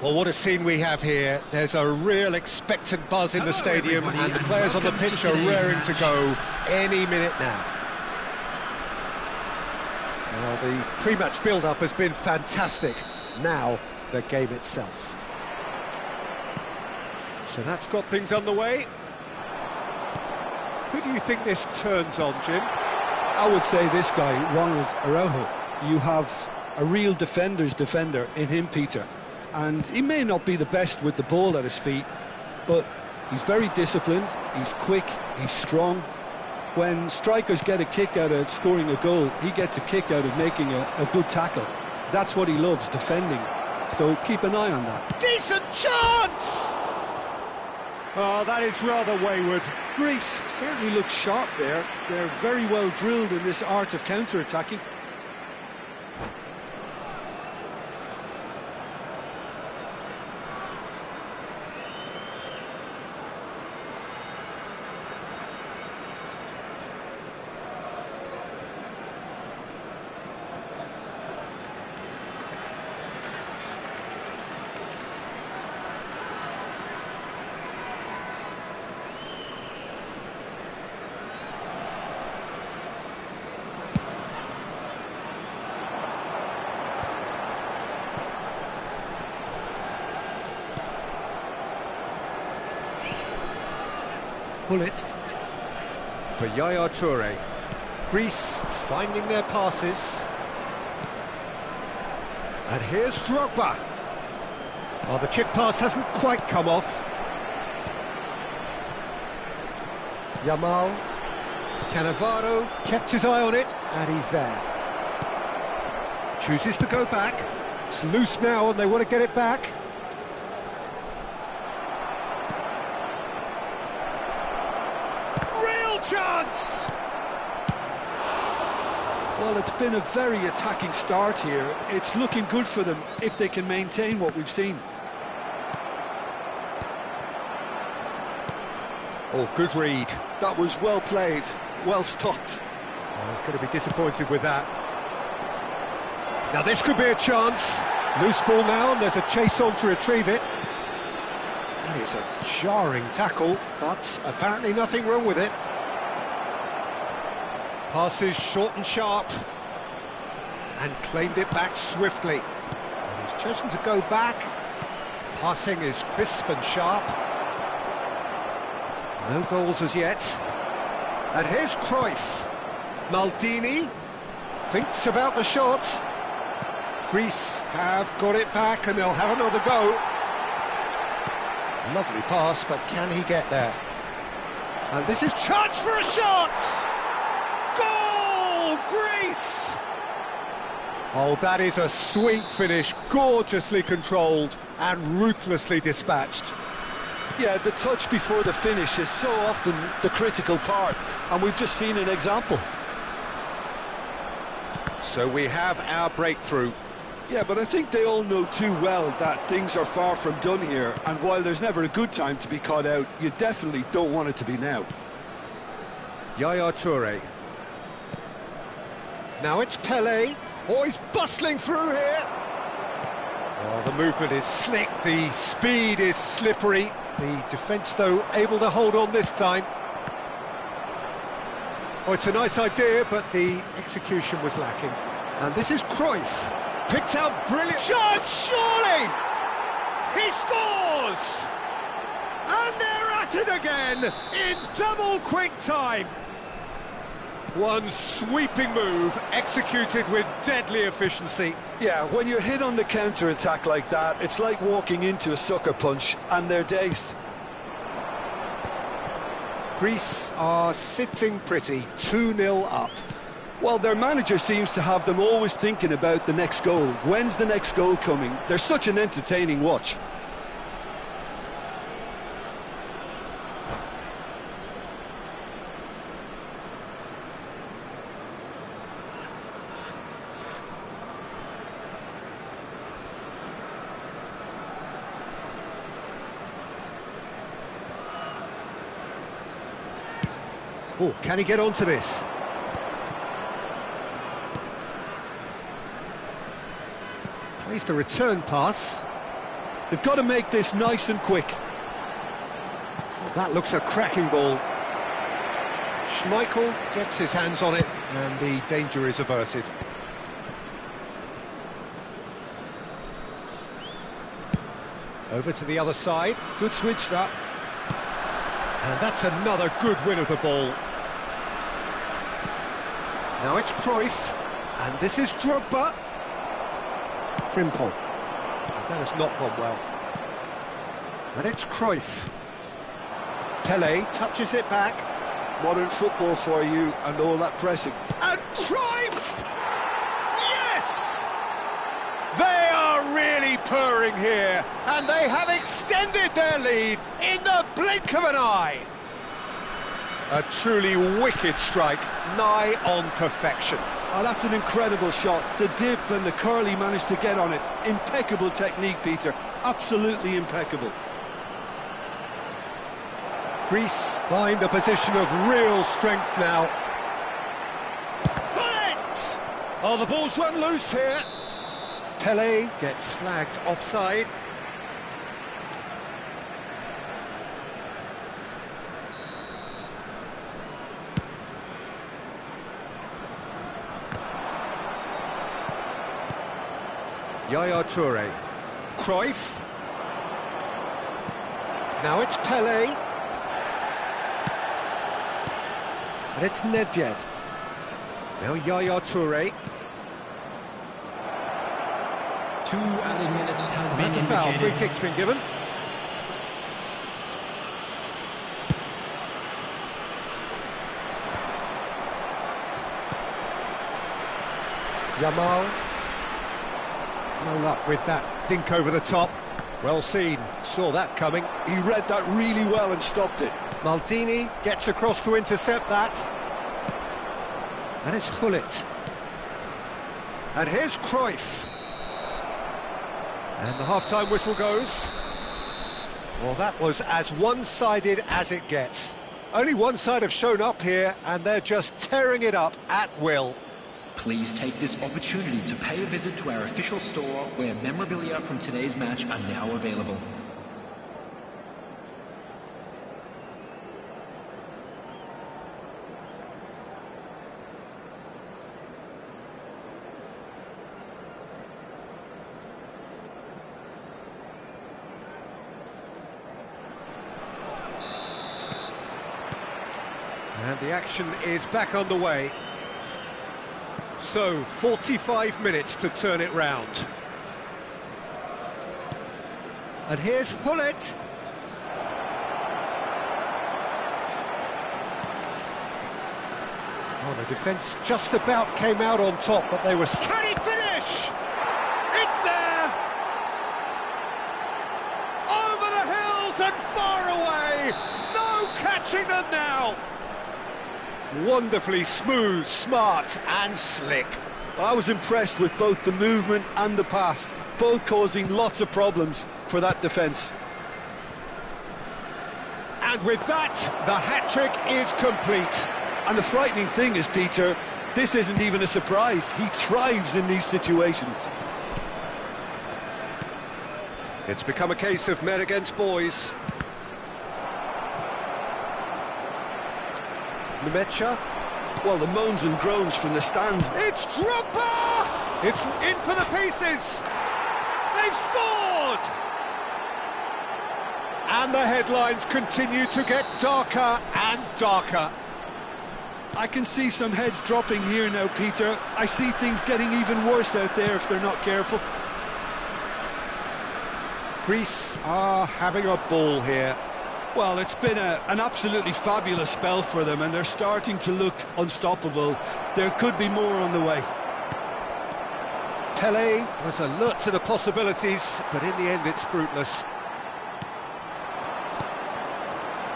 Well, what a scene we have here. There's a real expectant buzz in the stadium, and the players on the pitch are raring to go any minute now. Well, the pre-match build-up has been fantastic. Now, the game itself. So that's got things underway. Who do you think this turns on, Jim? I would say this guy, Ronald Araujo. You have a real defender's defender in him, Peter. And he may not be the best with the ball at his feet, but he's very disciplined, he's quick, he's strong. When strikers get a kick out of scoring a goal, he gets a kick out of making a good tackle. That's what he loves, defending. So keep an eye on that. Decent chance! Oh, that is rather wayward. Greece certainly looks sharp there. They're very well drilled in this art of counter-attacking. Pull it for Yaya Toure. Greece finding their passes. And here's Drogba. Oh, the chip pass hasn't quite come off. Yamal. Cannavaro kept his eye on it, and he's there. Chooses to go back. It's loose now, and they want to get it back. Chance! Well, it's been a very attacking start here. It's looking good for them if they can maintain what we've seen. Oh, good read. That was well played, well stopped. Oh, he's going to be disappointed with that. Now this could be a chance. Loose ball now, and there's a chase on to retrieve it. That is a jarring tackle, but apparently nothing wrong with it. Passes short and sharp, and claimed it back swiftly. And he's chosen to go back. Passing is crisp and sharp. No goals as yet. And here's Cruyff. Maldini thinks about the shot. Greece have got it back, and they'll have another go. Lovely pass, but can he get there? And this is chance for a shot! Goal, Greece! Oh, that is a sweet finish, gorgeously controlled and ruthlessly dispatched. Yeah, the touch before the finish is so often the critical part, and we've just seen an example. So we have our breakthrough. Yeah, but I think they all know too well that things are far from done here, and while there's never a good time to be caught out, you definitely don't want it to be now. Yaya Toure. Now it's Pelé. Oh, he's bustling through here. Oh, the movement is slick, the speed is slippery. The defence, though, able to hold on this time. Oh, it's a nice idea, but the execution was lacking. And this is Cruyff. Picked out brilliant. Chance, surely! He scores! And they're at it again in double quick time. One sweeping move, executed with deadly efficiency. Yeah, when you're hit on the counter-attack like that, it's like walking into a sucker punch, and they're dazed. Greece are sitting pretty, 2-0 up. Well, their manager seems to have them always thinking about the next goal. When's the next goal coming? They're such an entertaining watch. Oh, can he get onto this? Plays the return pass. They've got to make this nice and quick. Well, that looks a cracking ball. Schmeichel gets his hands on it, and the danger is averted. Over to the other side. Good switch, that. And that's another good win of the ball. Now it's Cruyff, and this is Drogba. Frimpong. That has not gone well. And it's Cruyff. Pelé touches it back. Modern football for you, and all that pressing. And Cruyff! Yes! They are really purring here, and they have extended their lead in the blink of an eye. A truly wicked strike, nigh on perfection. Oh, that's an incredible shot. The dip and the curl he managed to get on it. Impeccable technique, Peter. Absolutely impeccable. Greece find a position of real strength now. Bullet! Oh, the ball's run loose here. Pelé gets flagged offside. Yaya Toure. Cruyff. Now it's Pelé. And it's Nedved. Now Yaya Toure. 2 added minutes has been That's a foul. indicated. Free kick's been given. Yamal. No luck with that dink over the top. Well seen. Saw that coming. He read that really well and stopped it. Maldini gets across to intercept that. And it's Hullet. And here's Cruyff. And the half-time whistle goes. Well, that was as one-sided as it gets. Only one side have shown up here, and they're just tearing it up at will. Please take this opportunity to pay a visit to our official store where memorabilia from today's match are now available. And the action is back underway. So, 45 minutes to turn it round. And here's Hullet. Oh, the defence just about came out on top, but they were... Can he finish? It's there! Over the hills and far away! No catching them now! Wonderfully smooth, smart and slick. I was impressed with both the movement and the pass, both causing lots of problems for that defence. And with that, the hat-trick is complete. And the frightening thing is, Peter, this isn't even a surprise. He thrives in these situations. It's become a case of men against boys. Nemecha. Well, the moans and groans from the stands. It's Drogba! It's in for the pieces! They've scored! And the headlines continue to get darker and darker. I can see some heads dropping here now, Peter. I see things getting even worse out there if they're not careful. Greece are having a ball here. Well, it's been an absolutely fabulous spell for them, and they're starting to look unstoppable. There could be more on the way. Pele was alert to the possibilities, but in the end it's fruitless.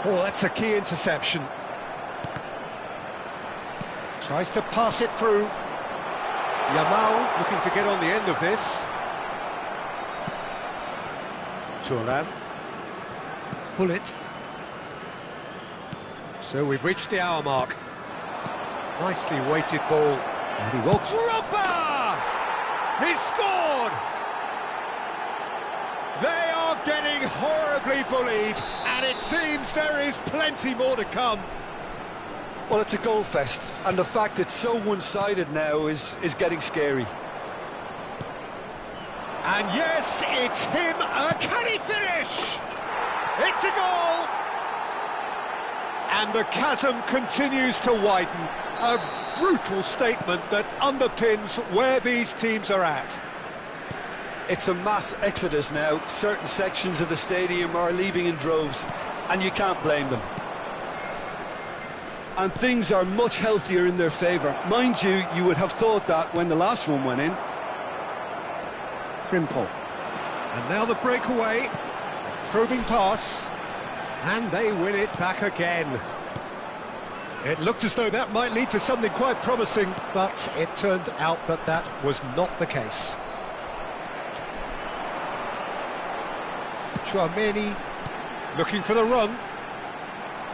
Oh, that's a key interception. Tries to pass it through. Yamal looking to get on the end of this. Turan. Pull it. So we've reached the hour mark. Nicely weighted ball. And he will. Drogba! He's scored! They are getting horribly bullied, and it seems there is plenty more to come. Well, it's a goal fest, and the fact it's so one-sided now is getting scary. And yes, it's him. Can he finish? It's a goal! And the chasm continues to widen. A brutal statement that underpins where these teams are at. It's a mass exodus now. Certain sections of the stadium are leaving in droves, and you can't blame them. And things are much healthier in their favour. Mind you, you would have thought that when the last one went in. Frimpong. And now the breakaway. Probing pass. And they win it back again. It looked as though that might lead to something quite promising, but it turned out that that was not the case. Chouameni looking for the run.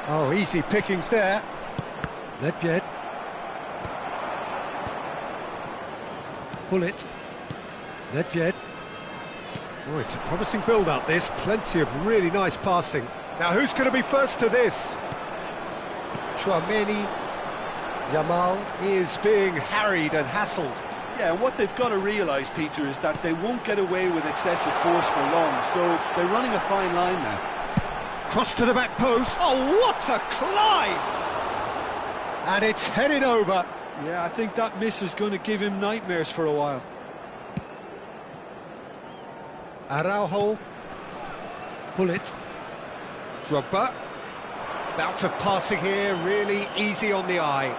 Oh, easy pickings there. Nedved. Pull it. Nedved. Oh, it's a promising build-up, this. Plenty of really nice passing. Now, who's going to be first to this? Chouameni. Yamal is being harried and hassled. Yeah, and what they've got to realise, Peter, is that they won't get away with excessive force for long, so they're running a fine line now. Cross to the back post. Oh, what a climb! And it's headed over. Yeah, I think that miss is going to give him nightmares for a while. Araujo. Pull it. Drogba. Bout of passing here, really easy on the eye.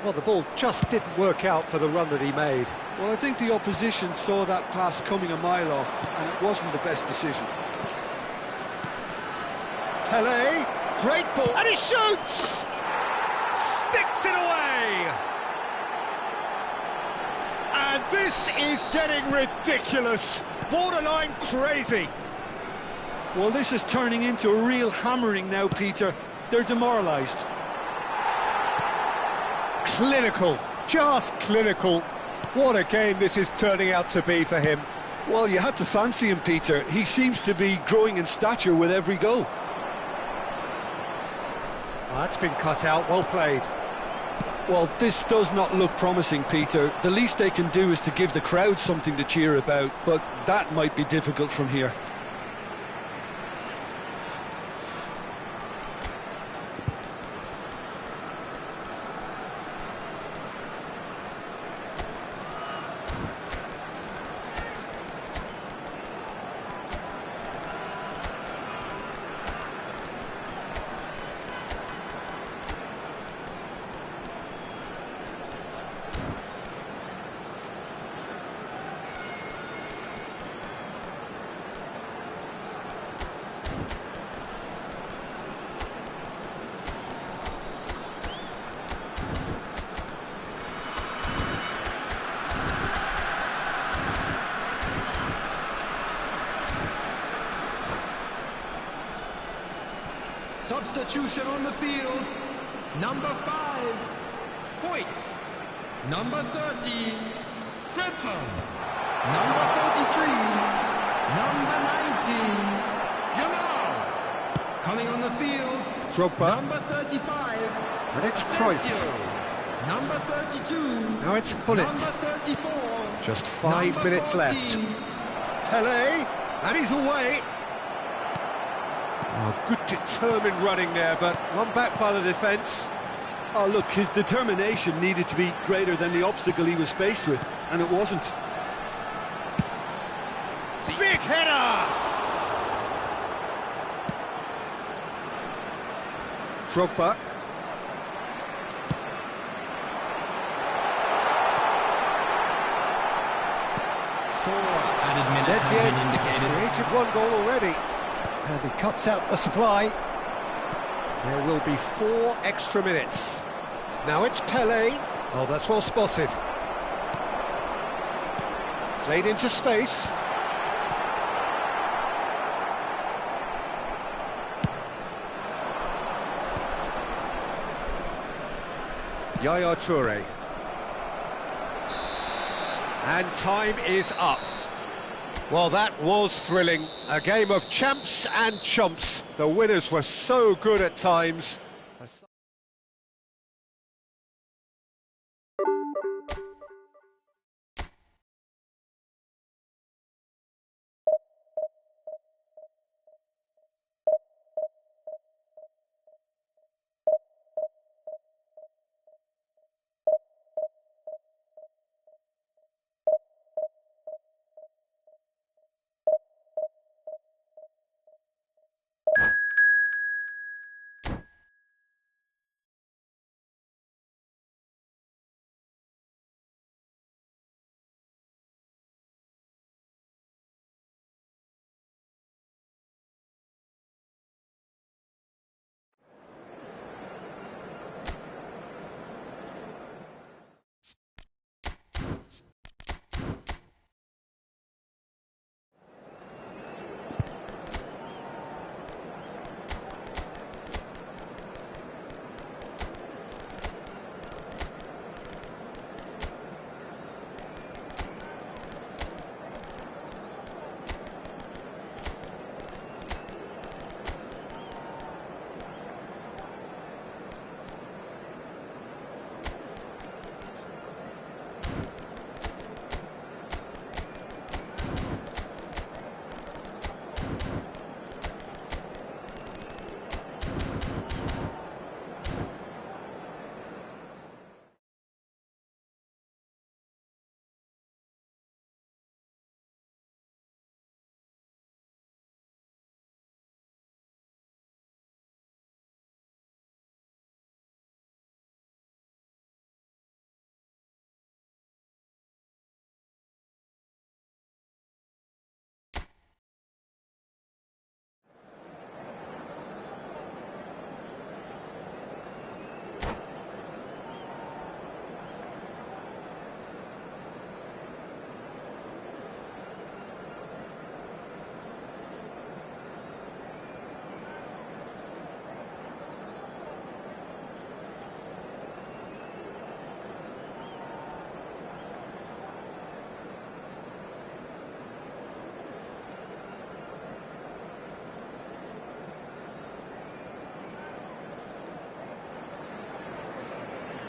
Well, the ball just didn't work out for the run that he made. Well, I think the opposition saw that pass coming a mile off, and it wasn't the best decision. Pele, great ball, and he shoots! Sticks it away! And this is getting ridiculous, borderline crazy. Well, this is turning into a real hammering now, Peter. They're demoralised. Clinical, just clinical. What a game this is turning out to be for him. Well, you had to fancy him, Peter. He seems to be growing in stature with every goal. That's been cut out, well played. Well, this does not look promising, Peter. The least they can do is to give the crowd something to cheer about, but that might be difficult from here. Substitution on the field. Number 5, Hoyt. Number 30, Frimpong. Number 43, number 19, Yamal. Coming on the field, Drogba. number 35, And it's Cruyff. Sergio. Number 32, Now it's Hullet. number 34, Just 5 number minutes 14. left. Pele, and he's away. Oh, good determined running there, but one back by the defence. Oh, look, his determination needed to be greater than the obstacle he was faced with, and it wasn't. Big header! Drogba. Added minute has been He's indicated. created one goal already. And he cuts out the supply. There will be 4 extra minutes. Now it's Pele. Oh, that's well spotted. Played into space. Yaya Toure. And time is up. Well, that was thrilling. A game of champs and chumps. The winners were so good at times.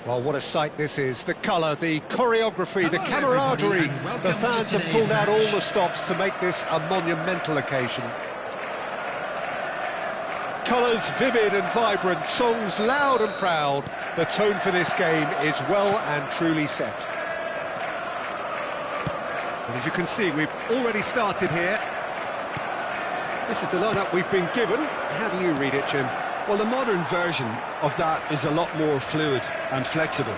Well, what a sight this is. The colour, the choreography, the Hello, camaraderie. everybody, and welcome The to fans have today's pulled out all match. the stops to make this a monumental occasion. Colours vivid and vibrant, songs loud and proud. The tone for this game is well and truly set. And as you can see, we've already started here. This is the lineup we've been given. How do you read it, Jim? Well, the modern version of that is a lot more fluid and flexible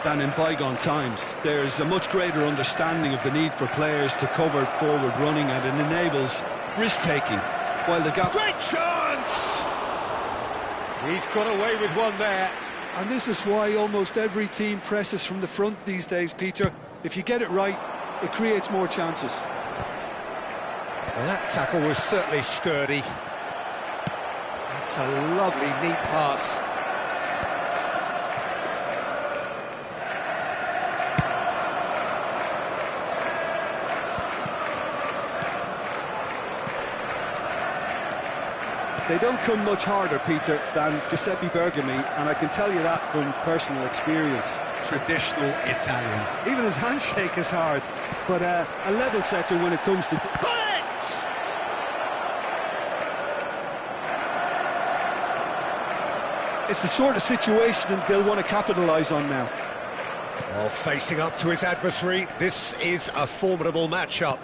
than in bygone times. There's a much greater understanding of the need for players to cover forward running, and it enables risk-taking while the gap... Great chance! He's got away with one there. And this is why almost every team presses from the front these days, Peter. If you get it right, it creates more chances. Well, that tackle was certainly sturdy. It's a lovely, neat pass. They don't come much harder, Peter, than Giuseppe Bergami, and I can tell you that from personal experience. Traditional Italian. Even his handshake is hard, but a level setter when it comes to... Bullets! It's the sort of situation they'll want to capitalise on now. Oh, facing up to his adversary, this is a formidable matchup.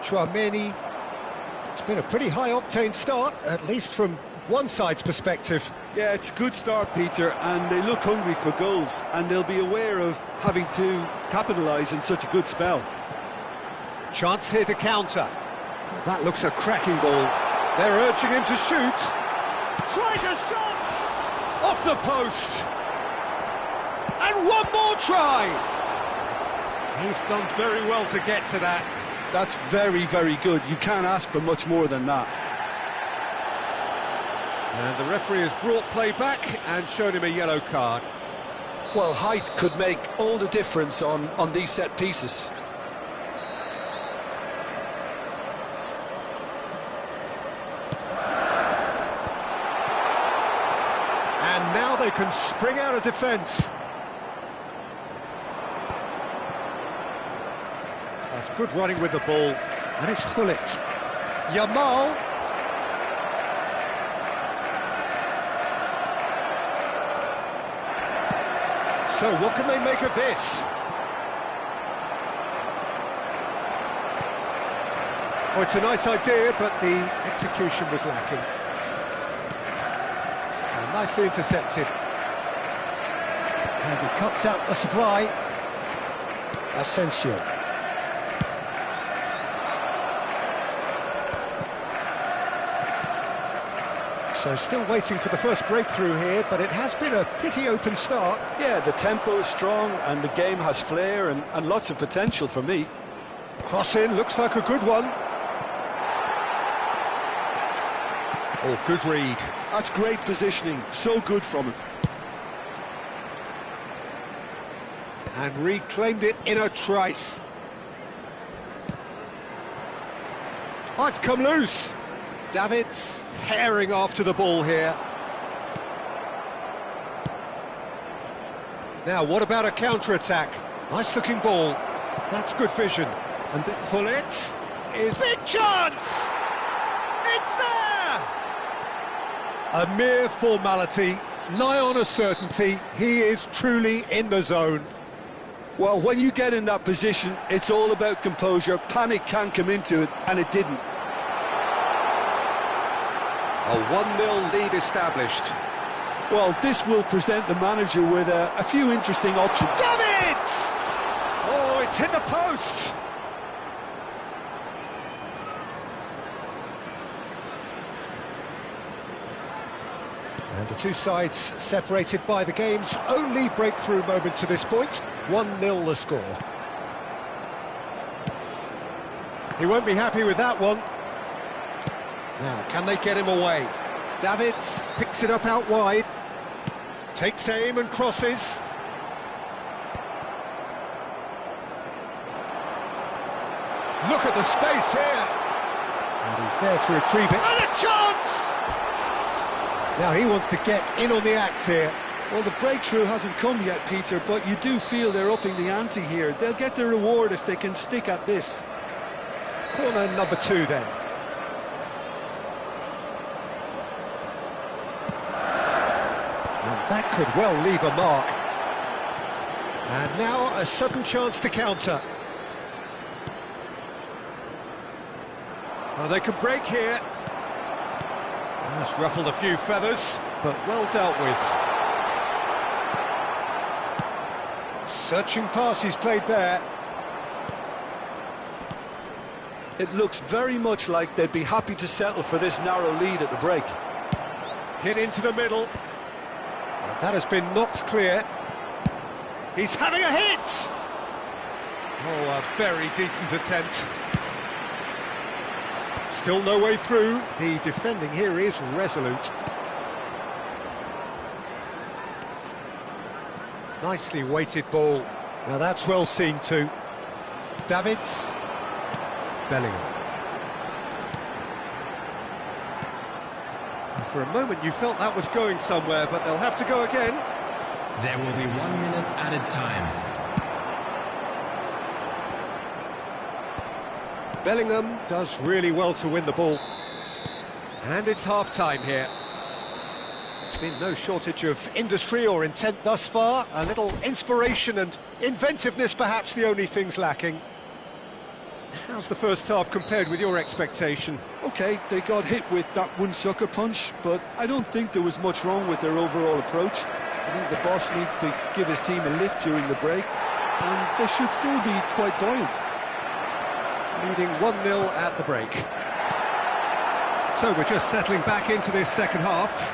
Chouameni. It's been a pretty high-octane start, at least from one side's perspective. Yeah, it's a good start, Peter, and they look hungry for goals, and they'll be aware of having to capitalise in such a good spell. Chance here to counter. Well, that looks a cracking ball. They're urging him to shoot. Tries a shot! Off the post! And one more try! He's done very well to get to that. That's very, very good. You can't ask for much more than that. And the referee has brought play back and shown him a yellow card. Well, height could make all the difference on these set pieces. And now they can spring out of defence. That's good running with the ball, and it's Hullet. Yamal. So what can they make of this? Oh, it's a nice idea, but the execution was lacking. And nicely intercepted. And he cuts out the supply. Asensio. So still waiting for the first breakthrough here, but it has been a pretty open start. Yeah, the tempo is strong and the game has flair and lots of potential for me. Cross in, looks like a good one. Oh, good read. That's great positioning, so good from him. And reclaimed it in a trice. Oh, it's come loose. Davids herring after the ball here. Now, what about a counter-attack? Nice looking ball. That's good vision. And Hullet is... Big chance! It's there! A mere formality, nigh on a certainty. He is truly in the zone. Well, when you get in that position, it's all about composure. Panic can come into it, and it didn't. A 1-0 lead established. Well, this will present the manager with a few interesting options. Davids! Oh, it's hit the post! And the two sides separated by the game's only breakthrough moment to this point. 1-0 the score. He won't be happy with that one. Now, can they get him away? Davids picks it up out wide. Takes aim and crosses. Look at the space here. And he's there to retrieve it. And a chance! Now he wants to get in on the act here. Well, the breakthrough hasn't come yet, Peter, but you do feel they're upping the ante here. They'll get the reward if they can stick at this. Corner number 2 then. And that could well leave a mark. And now a sudden chance to counter. Oh, they could break here. That's ruffled a few feathers, but well dealt with. Searching pass he's played there. It looks very much like they'd be happy to settle for this narrow lead at the break. Hit into the middle. And that has been knocked clear. He's having a hit! Oh, a very decent attempt. Still no way through. The defending here is resolute. Nicely weighted ball. Now that's well seen too. Davids. Bellingham. And for a moment you felt that was going somewhere, but they'll have to go again. There will be 1 minute added time. Bellingham does really well to win the ball. And it's half-time here. There's been no shortage of industry or intent thus far. A little inspiration and inventiveness perhaps the only things lacking. How's the first half compared with your expectation? OK, they got hit with that one sucker punch, but I don't think there was much wrong with their overall approach. I think the boss needs to give his team a lift during the break, and they should still be quite buoyant. Leading 1-0 at the break. So we're just settling back into this second half.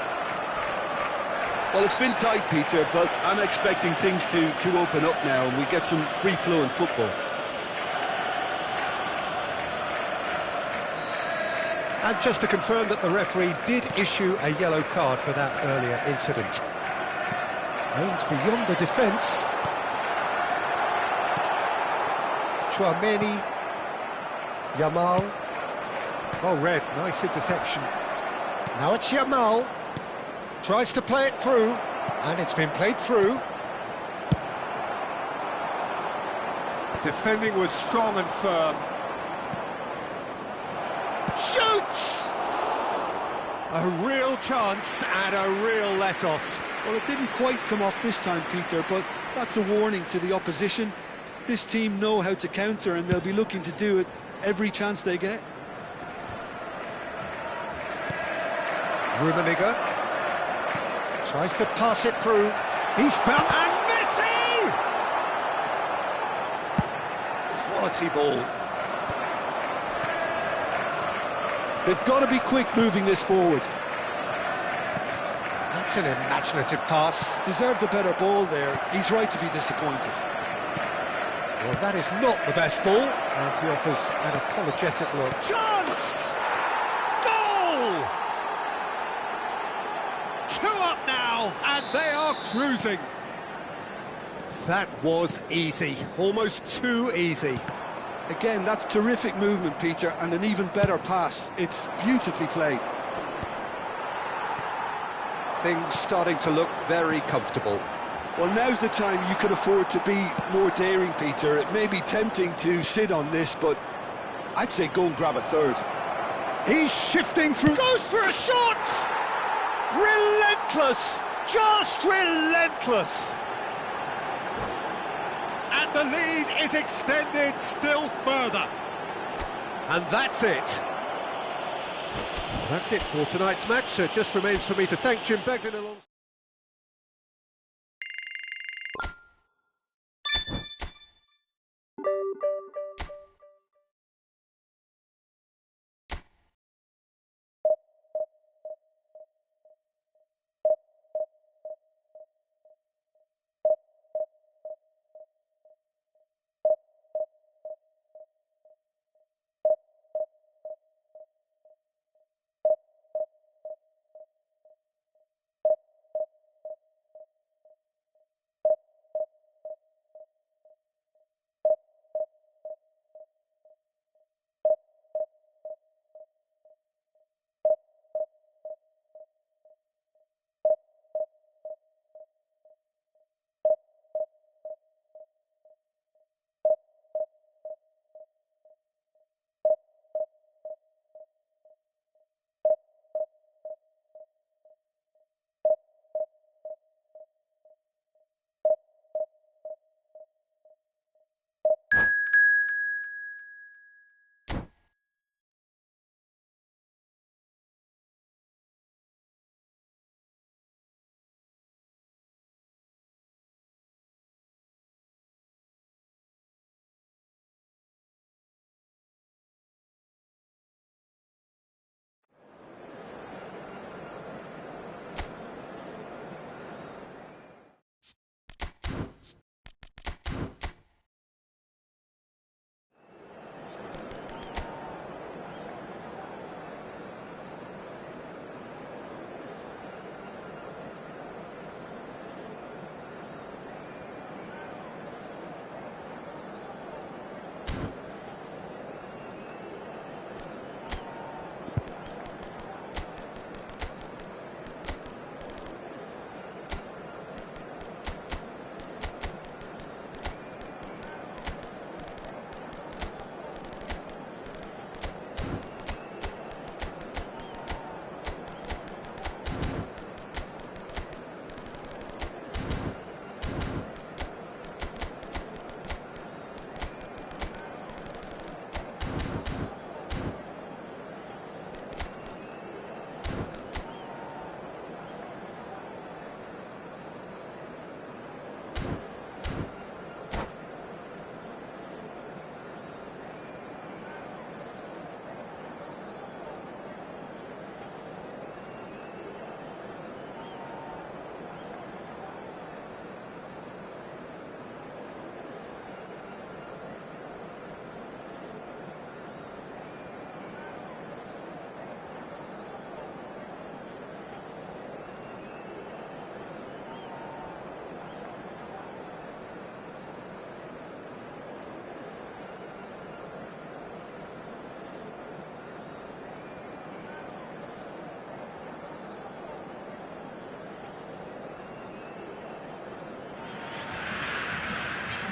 Well, it's been tight, Peter, but I'm expecting things to open up now and we get some free-flowing football. And just to confirm that the referee did issue a yellow card for that earlier incident. Aimed beyond the defence. Chouameni. Yamal. Oh, red, nice interception. Now it's Yamal. Tries to play it through, and it's been played through. Defending was strong and firm. Shoots! A real chance and a real let-off. Well, it didn't quite come off this time, Peter, but that's a warning to the opposition. This team know how to counter, and they'll be looking to do it every chance they get. Rummenigge tries to pass it through. He's found, and Messi! Quality ball. They've got to be quick moving this forward. That's an imaginative pass. Deserved a better ball there. He's right to be disappointed. Well, that is not the best ball, and he offers an apologetic look. Chance! Goal! 2 up now, and they are cruising. That was easy, almost too easy. Again, that's terrific movement, Peter, and an even better pass. It's beautifully played. Things starting to look very comfortable. Well, now's the time you can afford to be more daring, Peter. It may be tempting to sit on this, but I'd say go and grab a third. He's shifting through. Goes for a shot! Relentless! Just relentless! And the lead is extended still further. And that's it. That's it for tonight's match. So it just remains for me to thank Jim Beglin along.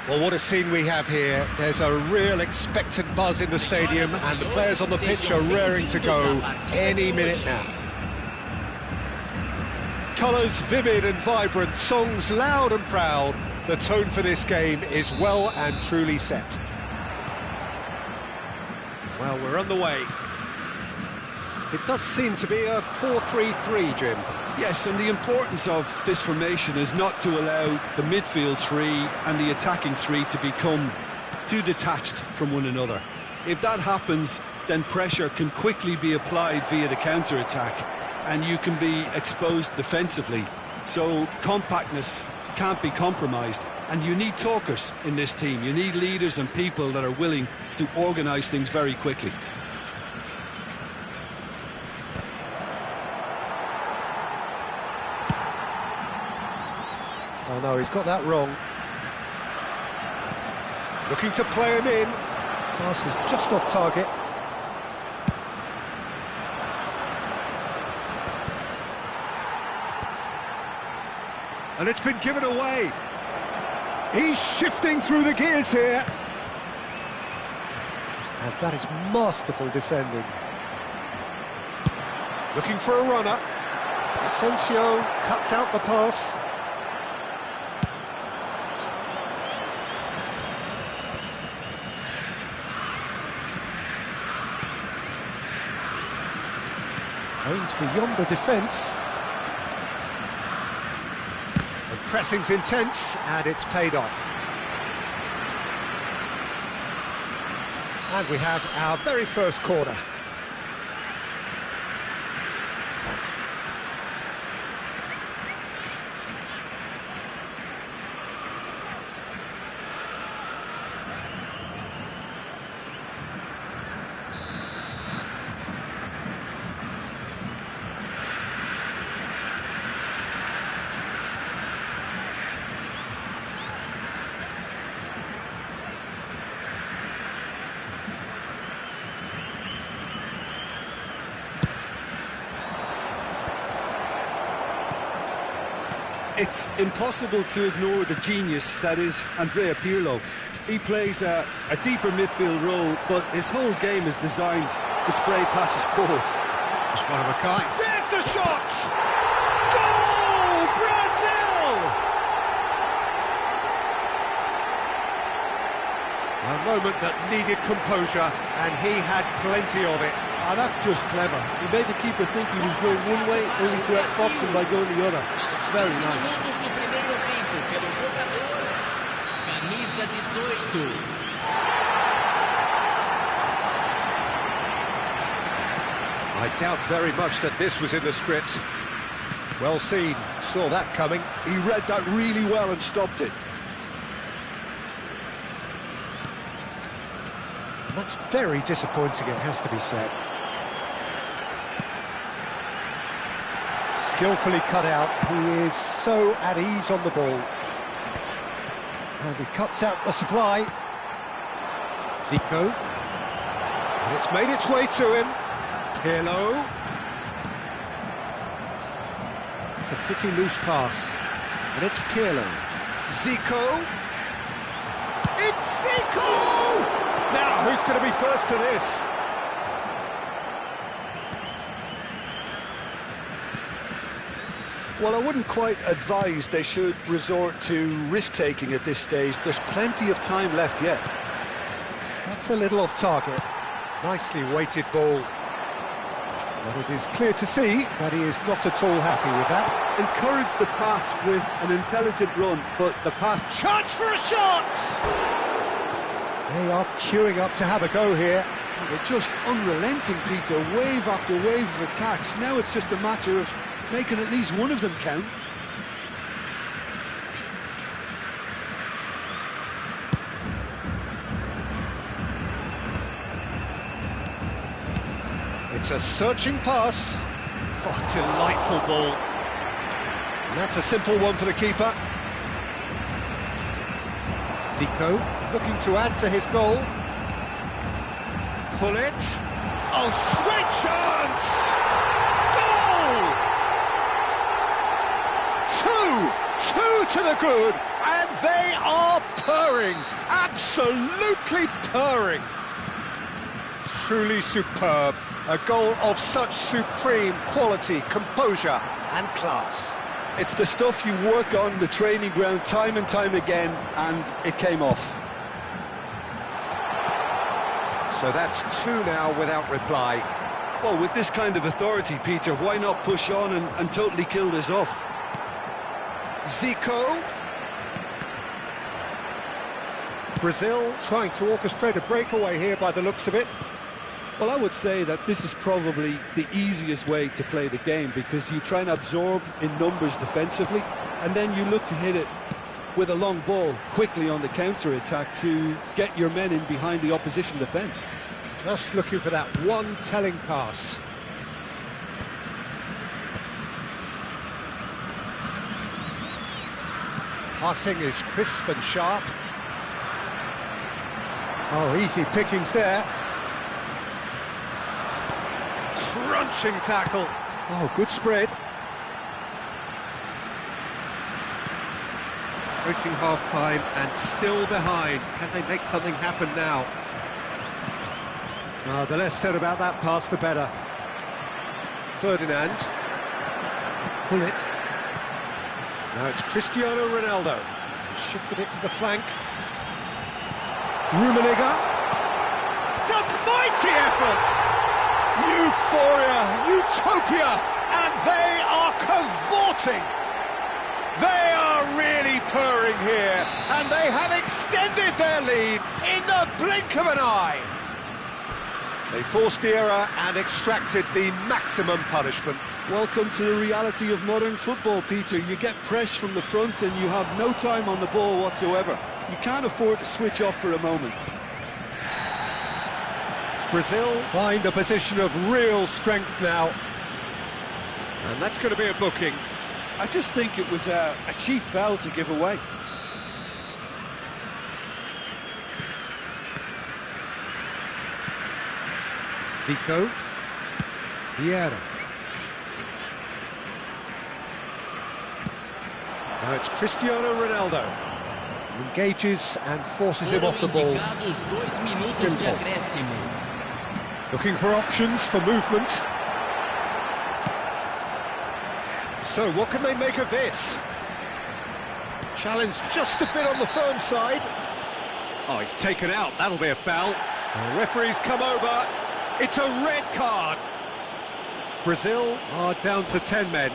Well, what a scene we have here. There's a real expectant buzz in the stadium, and the players on the pitch are raring to go any minute now. Colours vivid and vibrant, songs loud and proud. The tone for this game is well and truly set. Well, we're on the way. It does seem to be a 4-3-3, Jim. Yes, and the importance of this formation is not to allow the midfield three and the attacking three to become too detached from one another. If that happens, then pressure can quickly be applied via the counter-attack, and you can be exposed defensively. So compactness can't be compromised, and you need talkers in this team. You need leaders and people that are willing to organise things very quickly. Oh no, he's got that wrong. Looking to play him in. Pass is just off target. And it's been given away. He's shifting through the gears here. And that is masterful defending. Looking for a runner. Asensio cuts out the pass. Aimed beyond the defence. And pressing's intense, and it's paid off. And we have our very first corner. It's impossible to ignore the genius that is Andrea Pirlo. He plays a deeper midfield role, but his whole game is designed to spray passes forward. Just one of a kind. There's the shot! Goal! Brazil! A moment that needed composure, and he had plenty of it. Ah, that's just clever. He made the keeper think he was going one way, only to outfox him by going the other. Very nice. I doubt very much that this was in the script. Well seen, saw that coming. He read that really well and stopped it. That's very disappointing, it has to be said. Skillfully cut out, he is so at ease on the ball. And he cuts out the supply. Zico. And it's made its way to him. Pirlo. It's a pretty loose pass. And it's Pirlo. Zico. It's Zico! Now, who's going to be first to this? Well, I wouldn't quite advise they should resort to risk-taking at this stage. There's plenty of time left yet. That's a little off target. Nicely weighted ball. But it is clear to see that he is not at all happy with that. Encourage the pass with an intelligent run, but the pass... Chance for a shot! They are queuing up to have a go here. They're just unrelenting, Peter. Wave after wave of attacks. Now it's just a matter of making at least one of them count. It's a searching pass. Oh, delightful ball. And that's a simple one for the keeper. Zico looking to add to his goal. Pull it. Oh, straight chance! Two to the good, and they are purring, absolutely purring. Truly superb, a goal of such supreme quality, composure and class. It's the stuff you work on the training ground time and time again, and it came off. So that's two now without reply. Well, with this kind of authority, Peter, why not push on and totally kill this off? Zico. Brazil trying to orchestrate a breakaway here by the looks of it. Well, I would say that this is probably the easiest way to play the game, because you try and absorb in numbers defensively, and then you look to hit it with a long ball quickly on the counter-attack to get your men in behind the opposition defence. Just looking for that one telling pass. Passing is crisp and sharp. Oh, easy pickings there. Crunching tackle. Oh, good spread. Approaching half-time and still behind. Can they make something happen now? The less said about that pass, the better. Ferdinand. Pull it. Now it's Cristiano Ronaldo. Shifted it to the flank. Rummenigge. It's a mighty effort! Euphoria, utopia, and they are cavorting. They are really purring here, and they have extended their lead in the blink of an eye. They forced the error and extracted the maximum punishment. Welcome to the reality of modern football, Peter. You get press from the front and you have no time on the ball whatsoever. You can't afford to switch off for a moment. Brazil find a position of real strength now. And that's going to be a booking. I just think it was a cheap foul to give away. Zico. Vieira. Now it's Cristiano Ronaldo. Engages and forces him off the ball. Simple. Looking for options for movement. So what can they make of this? Challenge just a bit on the firm side. Oh, he's taken out. That'll be a foul. The referee's come over. It's a red card. Brazil are down to 10 men.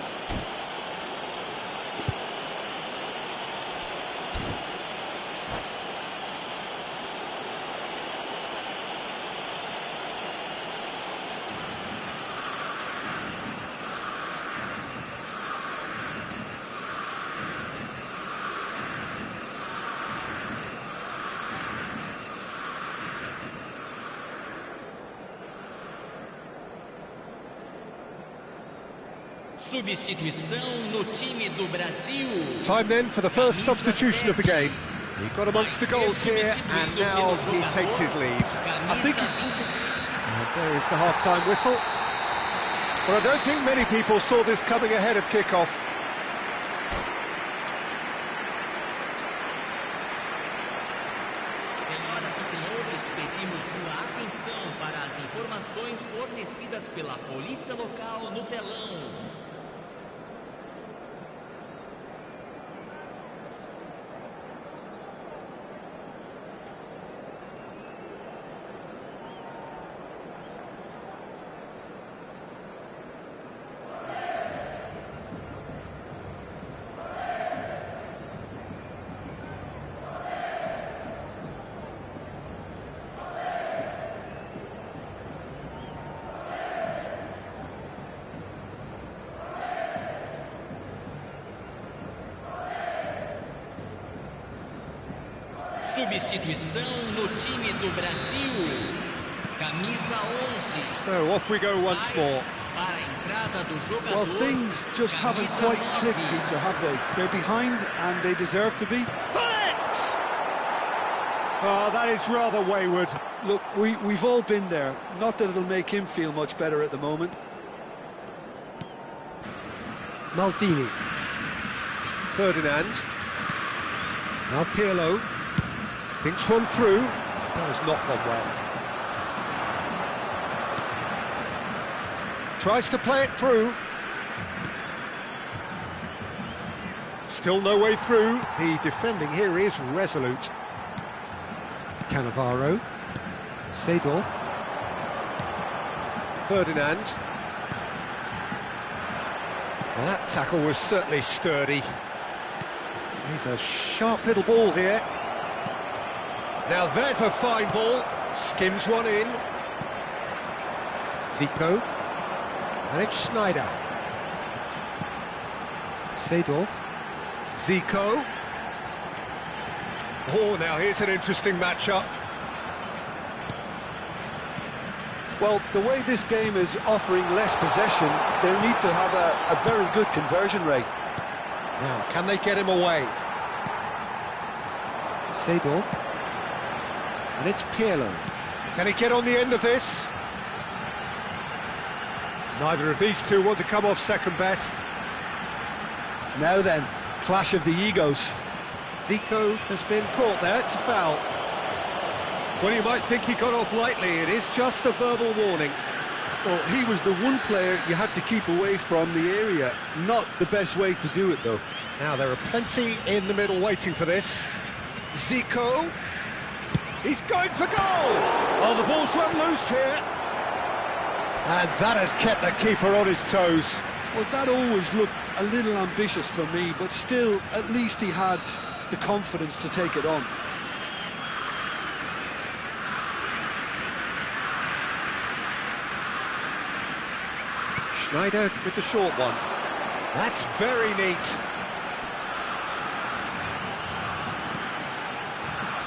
Substituição no time do Brasil. Time then for the first substitution of the game. He got amongst the goals here, and now he takes his leave. I think... there is the half-time whistle. But I don't think many people saw this coming ahead of kick-off. Senhoras e senhores, pedimos sua atenção para as informações fornecidas pela polícia local no telão. Substituição no time do Brasil. Camisa 11. So off we go once more. Para a entrada do jogador. Well, things just haven't quite clicked, Peter, have they? They're behind and they deserve to be. Bullet! Oh, that is rather wayward. Look, we've all been there. Not that it'll make him feel much better at the moment. Maldini. Ferdinand. Now Pirlo. Thinks one through. That has not gone well. Tries to play it through. Still no way through. The defending here is resolute. Cannavaro. Seedorf. Ferdinand. Well, that tackle was certainly sturdy. He's a sharp little ball here. Now there's a fine ball. Skims one in. Zico. And it's Schneider. Seedorf. Zico. Oh, now here's an interesting matchup. Well, the way this game is offering less possession, they'll need to have a very good conversion rate. Now, can they get him away? Seedorf. And it's Pirlo. Can he get on the end of this? Neither of these two want to come off second best. Now then, clash of the egos. Zico has been caught there, it's a foul. Well, you might think he got off lightly, it is just a verbal warning. Well, he was the one player you had to keep away from the area. Not the best way to do it, though. Now, there are plenty in the middle waiting for this. Zico. He's going for goal! Oh, the ball's run loose here. And that has kept the keeper on his toes. Well, that always looked a little ambitious for me, but still, at least he had the confidence to take it on. Schneider with the short one. That's very neat.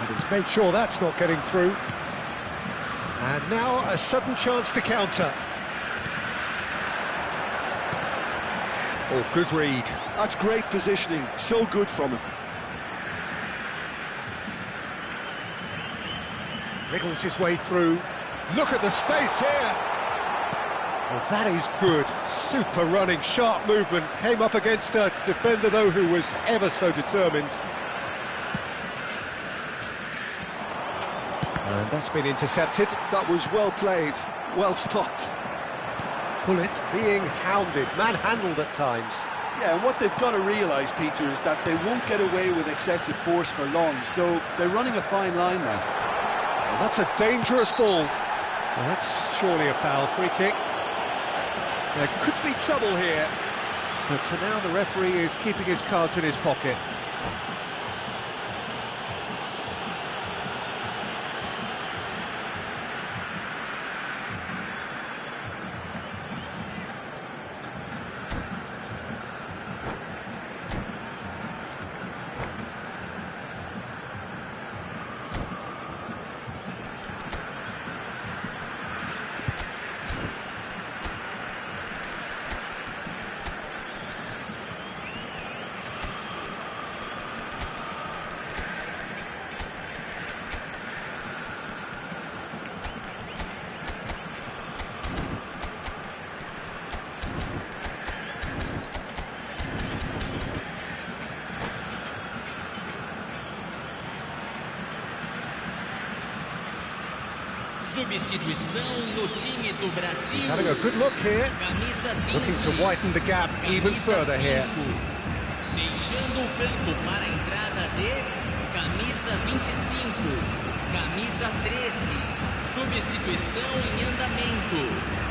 And he's made sure that's not getting through. And now a sudden chance to counter. Oh, good read. That's great positioning, so good from him. Wriggles his way through. Look at the space here. Well, that is good. Super running, sharp movement. Came up against a defender, though, who was ever so determined. And that's been intercepted. That was well played, well stopped. Pullet being hounded, manhandled at times. Yeah, and what they've got to realise, Peter, is that they won't get away with excessive force for long, so they're running a fine line now. Well, that's a dangerous ball. Well, that's surely a foul, free kick. There could be trouble here, but for now the referee is keeping his cards in his pocket. Substituição no time do Brasil. He's having a good look here, looking to widen the gap even further here. Deixando o campo para a entrada de camisa 25, camisa 13. Substituição em andamento.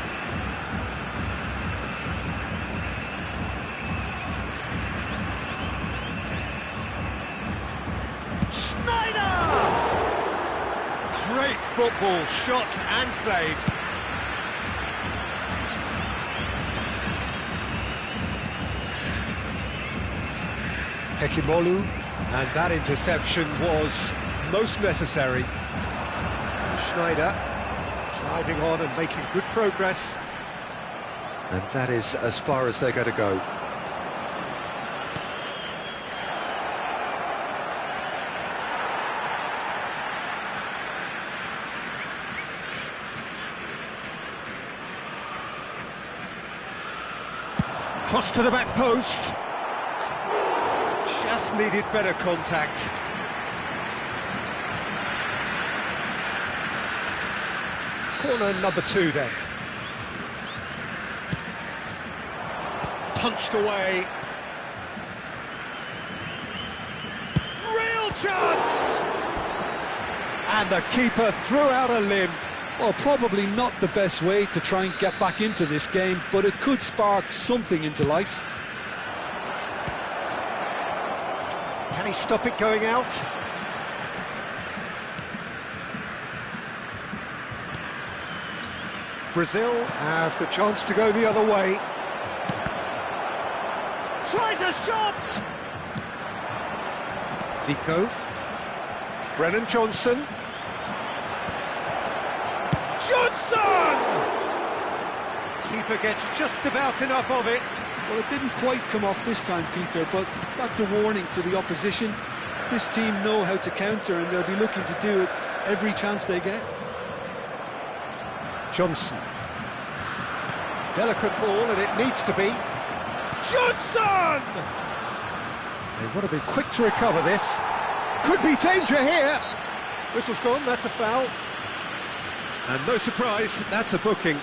Great football, shot and save. Hekimolu, and that interception was most necessary. Schneider driving on and making good progress. And that is as far as they're going to go. Cross to the back post. Just needed better contact. Corner number 2 then. Punched away. Real chance! And the keeper threw out a limb. Well, probably not the best way to try and get back into this game, but it could spark something into life. Can he stop it going out? Brazil have the chance to go the other way. Tries a shot! Zico. Brennan Johnson. Johnson! Keeper gets just about enough of it. Well, it didn't quite come off this time, Peter, but that's a warning to the opposition. This team know how to counter, and they'll be looking to do it every chance they get. Johnson. Delicate ball, and it needs to be. Johnson! They want to be quick to recover this. Could be danger here. Whistle's gone, that's a foul. And no surprise, that's a booking.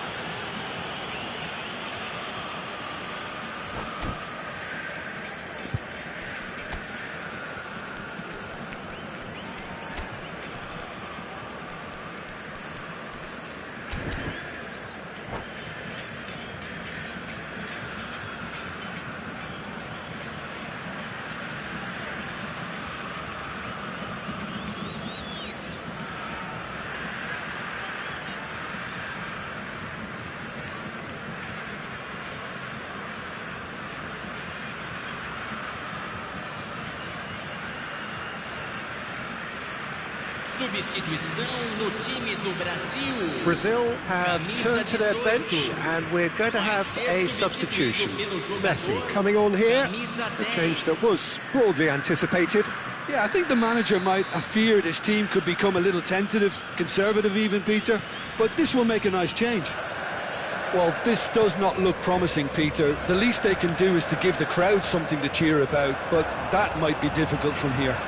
Substituição no time do Brasil. Brazil have turned to their bench, and we're going to have a substitution. Messi coming on here, a change that was broadly anticipated. Yeah, I think the manager might have feared his team could become a little tentative, conservative even, Peter, but this will make a nice change. Well, this does not look promising, Peter. The least they can do is to give the crowd something to cheer about, but that might be difficult from here.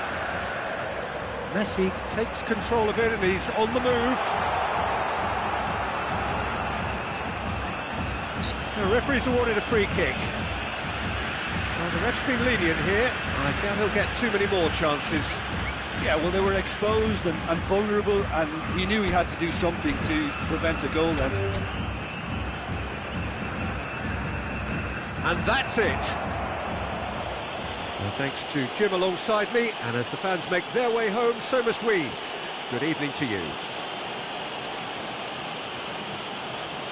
Messi takes control of it, and he's on the move. The referee's awarded a free kick. Well, the ref's been lenient here. I doubt he'll get too many more chances. Yeah, well, they were exposed and vulnerable, and he knew he had to do something to prevent a goal then. And that's it. Well, thanks to Jim alongside me, and as the fans make their way home, so must we. Good evening to you.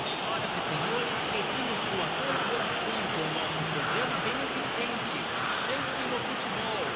Senhoras e senhores, pedimos sua colaboração com o nosso programa beneficente, Chance no Futebol.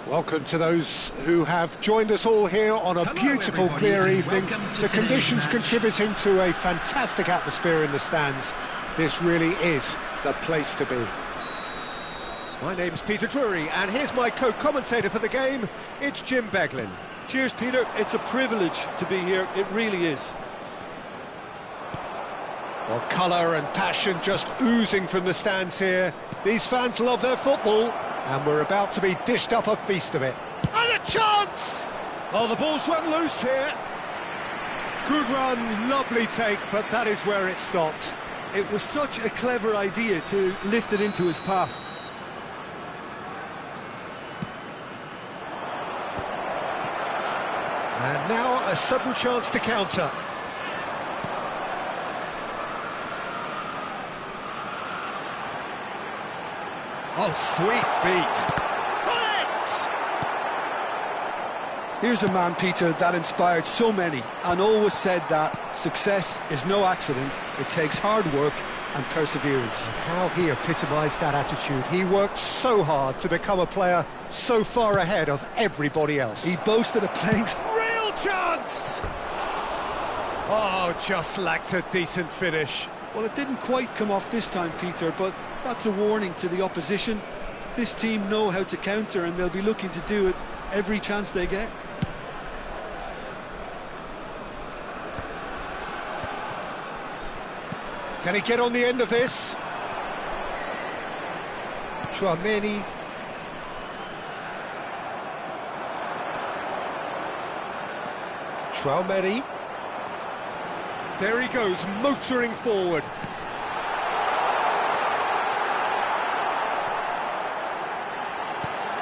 Welcome to those who have joined us all here on a beautiful, clear evening. The conditions contributing to a fantastic atmosphere in the stands. This really is the place to be. My name's Peter Drury, and here's my co-commentator for the game. It's Jim Beglin. Cheers, Peter. It's a privilege to be here. It really is. Well, colour and passion just oozing from the stands here. These fans love their football, and we're about to be dished up a feast of it. And a chance! Oh, the ball's run loose here. Good run, lovely take, but that is where it stopped. It was such a clever idea to lift it into his path. And now a sudden chance to counter. Oh, sweet feet. Here's a man, Peter, that inspired so many and always said that success is no accident. It takes hard work and perseverance. How he epitomised that attitude. He worked so hard to become a player so far ahead of everybody else. He boasted of playing... Real chance! Oh, just lacked a decent finish. Well, it didn't quite come off this time, Peter, but that's a warning to the opposition. This team know how to counter, and they'll be looking to do it every chance they get. Can he get on the end of this? Chouameni. Chouameni. There he goes, motoring forward.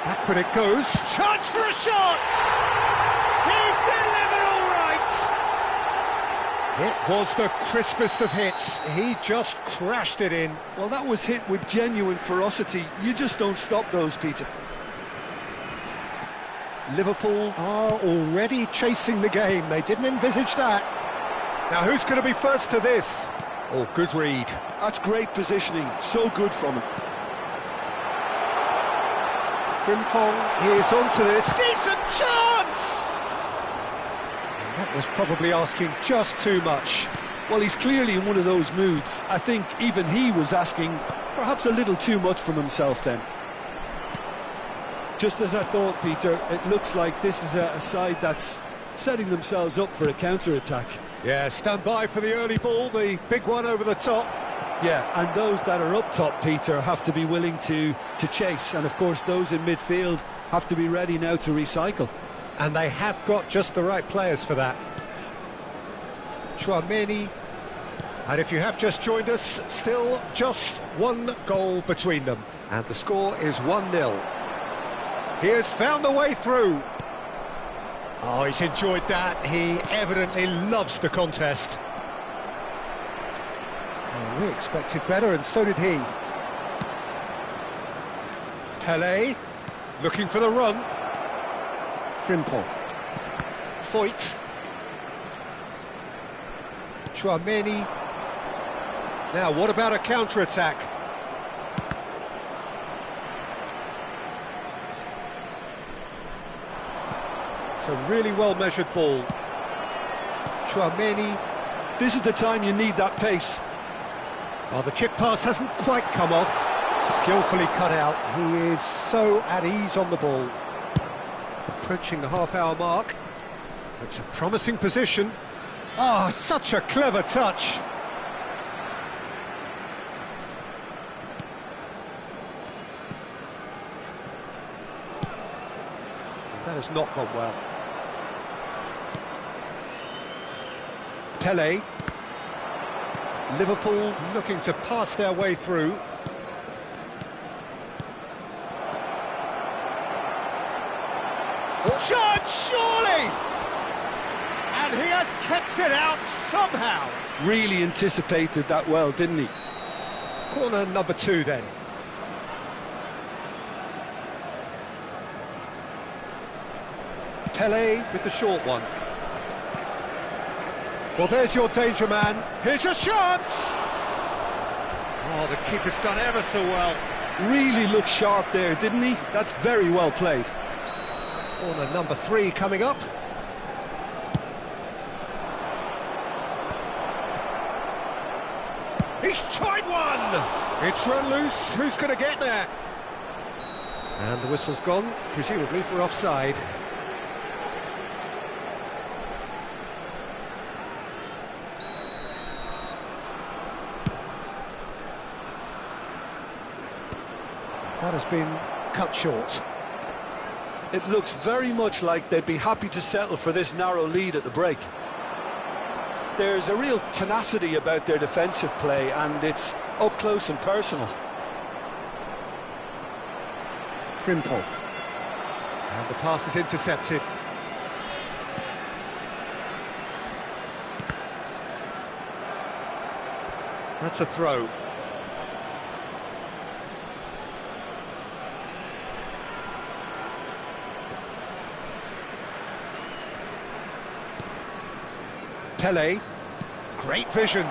Back when it goes. Chance for a shot! He's delivered all right! It was the crispest of hits. He just crashed it in. Well, that was hit with genuine ferocity. You just don't stop those, Peter. Liverpool are already chasing the game. They didn't envisage that. Now, who's going to be first to this? Oh, good read. That's great positioning. So good from him. Frimpong is onto this. Decent chance! And that was probably asking just too much. Well, he's clearly in one of those moods. I think even he was asking perhaps a little too much from himself then. Just as I thought, Peter, it looks like this is a side that's setting themselves up for a counter-attack. Yeah, stand by for the early ball, the big one over the top. Yeah, and those that are up top, Peter, have to be willing to chase. And, of course, those in midfield have to be ready now to recycle. And they have got just the right players for that. Chouameni. And if you have just joined us, still just one goal between them. And the score is 1-0. He has found the way through. Oh, he's enjoyed that. He evidently loves the contest. Oh, we expected better, and so did he. Pelé, looking for the run. Frimpong. Foyt. Chouameni. Now, what about a counter-attack? It's a really well-measured ball. Chouameni. This is the time you need that pace. Oh, the chip pass hasn't quite come off. Skillfully cut out. He is so at ease on the ball. Approaching the half-hour mark. It's a promising position. Oh, such a clever touch. That has not gone well. Pele. Liverpool looking to pass their way through. Chance, surely! And he has kept it out somehow. Really anticipated that well, didn't he? Corner number 2 then. Pele with the short one. Well, there's your danger man. Here's a shot! Oh, the keeper's done ever so well. Really looked sharp there, didn't he? That's very well played. Corner number 3 coming up. He's tried one! It's run loose. Who's going to get there? And the whistle's gone, presumably for offside. That has been cut short. It looks very much like they'd be happy to settle for this narrow lead at the break. There's a real tenacity about their defensive play, and it's up close and personal. Frimpong. And the pass is intercepted. That's a throw. Pele, great vision.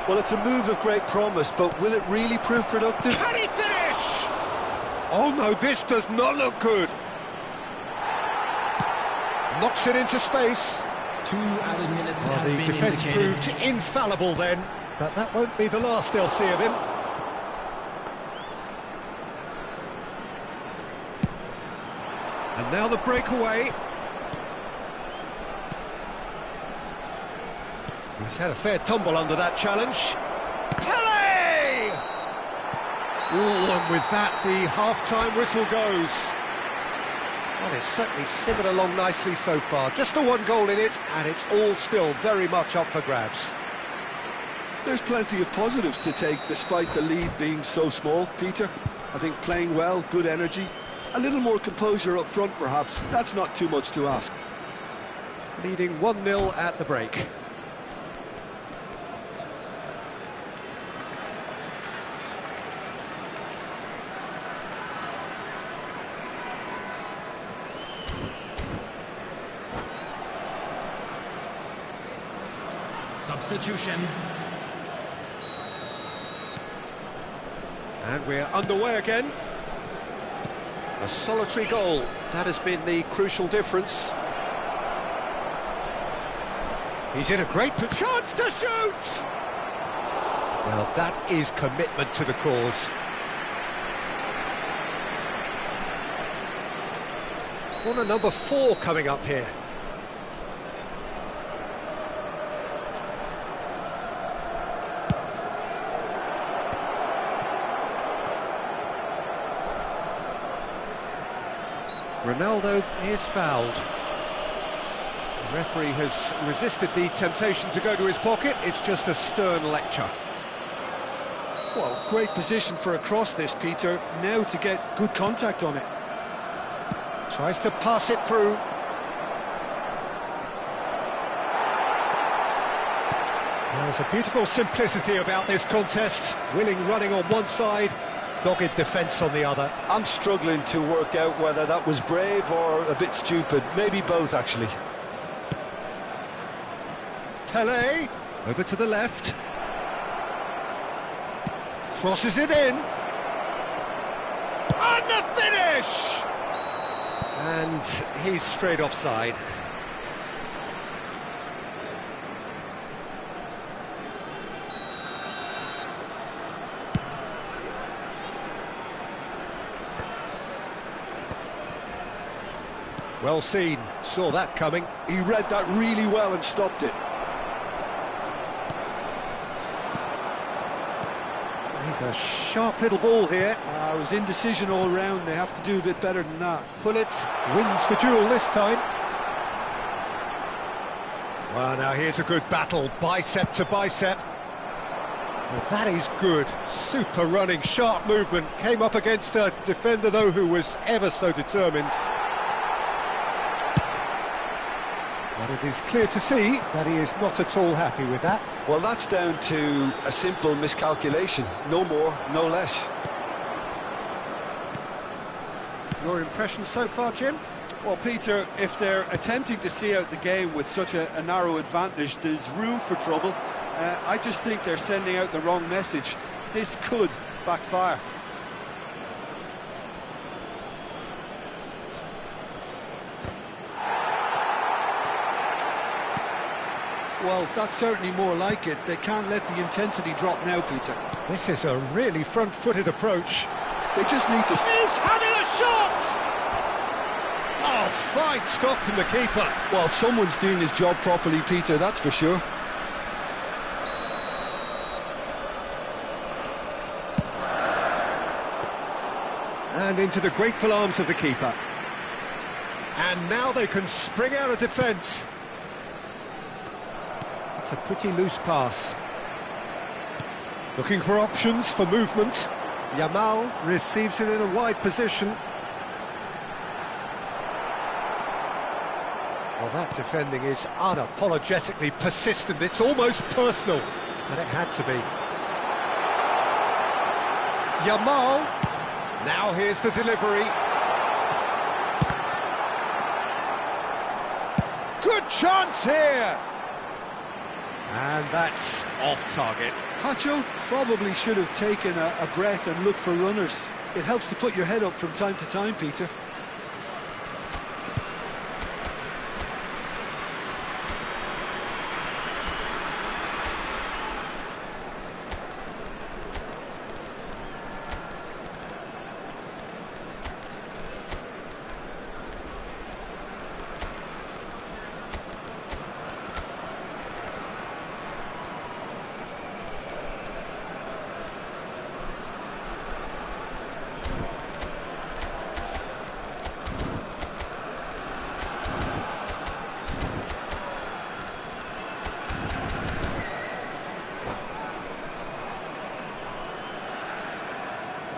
Well, it's a move of great promise, but will it really prove productive? Can he finish? Oh no, this does not look good. Knocks it into space. 2 added minutes Well, has the been defence indicated. proved infallible then, but that won't be the last they'll see of him. And now the breakaway. He's had a fair tumble under that challenge. Pele! Oh, and with that, the half-time whistle goes. Well, it's certainly simmered along nicely so far. Just the 1 goal in it, and it's all still very much up for grabs. There's plenty of positives to take, despite the lead being so small, Peter. I think playing well, good energy, a little more composure up front, perhaps. That's not too much to ask. Leading 1-0 at the break. Substitution. And we're underway again. A solitary goal. That has been the crucial difference. He's in a great chance to shoot! Well, that is commitment to the cause. Corner number 4 coming up here. Ronaldo is fouled. The referee has resisted the temptation to go to his pocket. It's just a stern lecture. Well, great position for a cross this, Peter. Now to get good contact on it. Tries to pass it through. There's a beautiful simplicity about this contest. Willing running on one side, dogged defence on the other. I'm struggling to work out whether that was brave or a bit stupid. Maybe both, actually. Pele, over to the left. Crosses it in. And the finish! And he's straight offside. Well seen, saw that coming. He read that really well and stopped it. He's a sharp little ball here. It was indecision all round. They have to do a bit better than that. Pullet wins the duel this time. Well, now here's a good battle, bicep to bicep. Well, that is good. Super running, sharp movement. Came up against a defender, though, who was ever so determined. But it is clear to see that he is not at all happy with that. Well, that's down to a simple miscalculation. No more, no less. Your impression so far, Jim? Well, Peter, if they're attempting to see out the game with such a narrow advantage, there's room for trouble. I just think they're sending out the wrong message. This could backfire. Well, that's certainly more like it. They can't let the intensity drop now, Peter. This is a really front-footed approach. They just need to... He's having a shot! Oh, fine stop from the keeper. Well, someone's doing his job properly, Peter, that's for sure. And into the grateful arms of the keeper. And now they can spring out of defence. It's a pretty loose pass. Looking for options for movement. Yamal receives it in a wide position. Well, that defending is unapologetically persistent. It's almost personal, and it had to be. Yamal. Now here's the delivery. Good chance here. And that's off target. Pacho probably should have taken a breath and looked for runners. It helps to put your head up from time to time, Peter.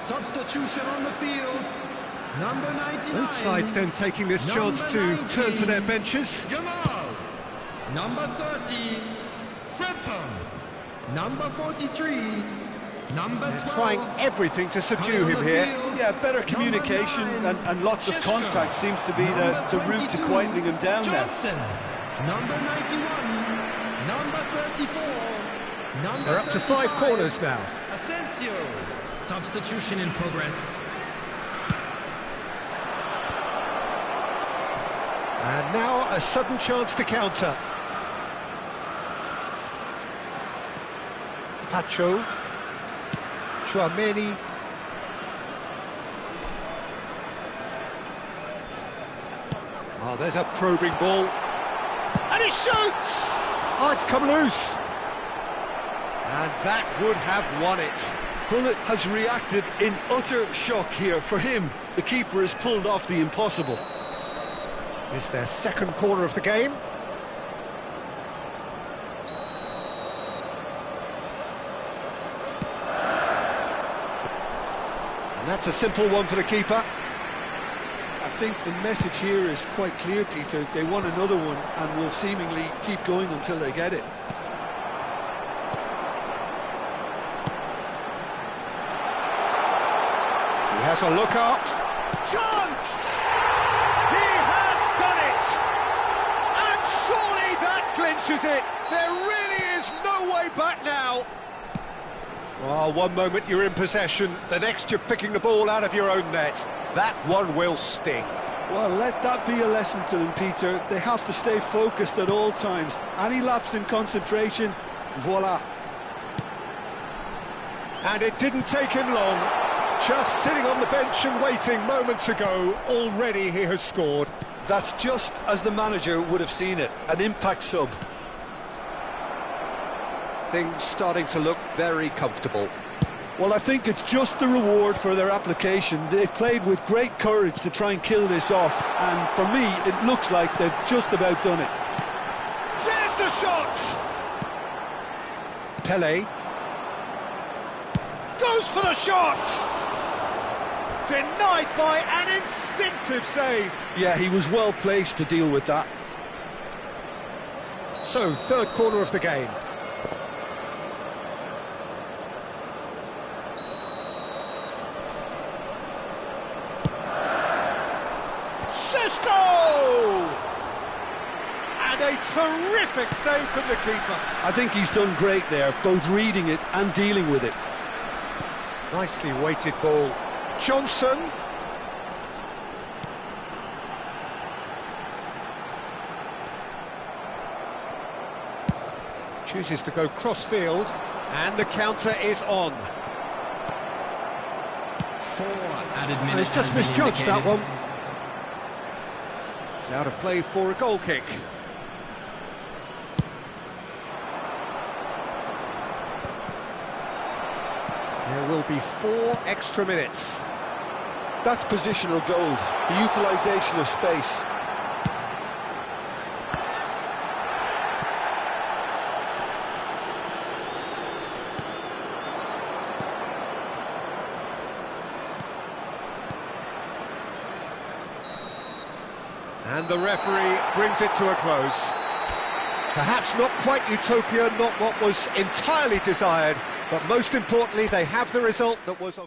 Substitution on the field. Number 99. Both sides then taking this chance to turn to their benches. Yamal. Number 30. Frimpong. Number 43. Number 12. They're trying everything to subdue him here. Yeah, better communication and lots of contact seems to be the route to quietening him down Johnson. there. Number 91. Number 34. Number They're up to 5 35. corners now. Asensio. Substitution in progress. And now a sudden chance to counter. Pacho. Chouameni. Oh, there's a probing ball. And he shoots! Oh, it's come loose. And that would have won it. Bullet has reacted in utter shock here. For him, the keeper has pulled off the impossible. It's their second corner of the game. And that's a simple one for the keeper. I think the message here is quite clear, Peter. They want another one and will seemingly keep going until they get it. He has a look up. Chance! He has done it! And surely that clinches it. There really is no way back now. Well, one moment you're in possession, the next you're picking the ball out of your own net. That one will sting. Well, let that be a lesson to them, Peter. They have to stay focused at all times. Any lapse in concentration, voila. And it didn't take him long. Just sitting on the bench and waiting moments ago, already he has scored. That's just as the manager would have seen it, an impact sub. Things starting to look very comfortable. Well, I think it's just the reward for their application. They've played with great courage to try and kill this off, and for me, it looks like they've just about done it. There's the shot! Pele goes for the shot! Denied by an instinctive save. Yeah, he was well placed to deal with that. So, third corner of the game. And a terrific save from the keeper. I think he's done great there, both reading it and dealing with it. Nicely weighted ball. Johnson. Chooses to go cross-field, and the counter is on. 4 added And minutes. he's just has been misjudged that indicated. one. It's out of play for a goal kick. There will be 4 extra minutes. That's positional gold, the utilisation of space. And the referee brings it to a close. Perhaps not quite utopia, not what was entirely desired, but most importantly, they have the result that was...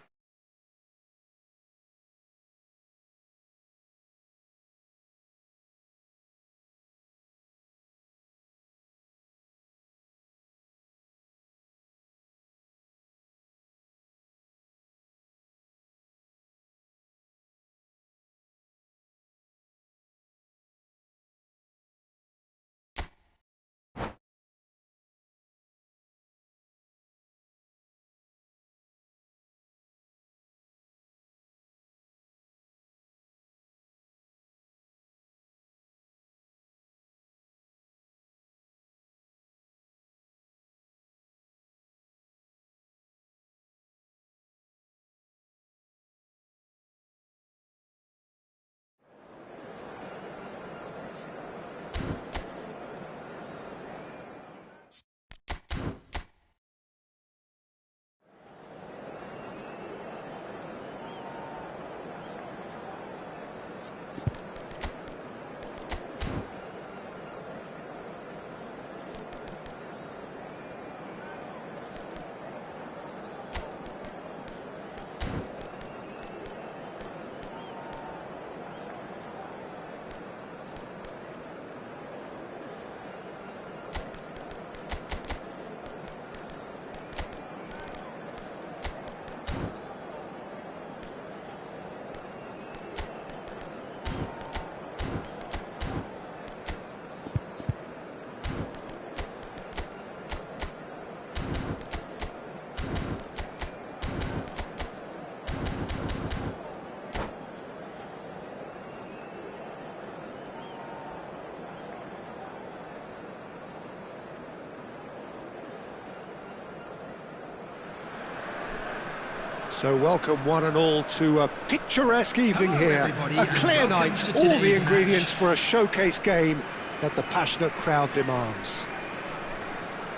So welcome one and all to a picturesque evening Hello, here, everybody, a and clear welcome night, to all the today's ingredients match. for a showcase game that the passionate crowd demands.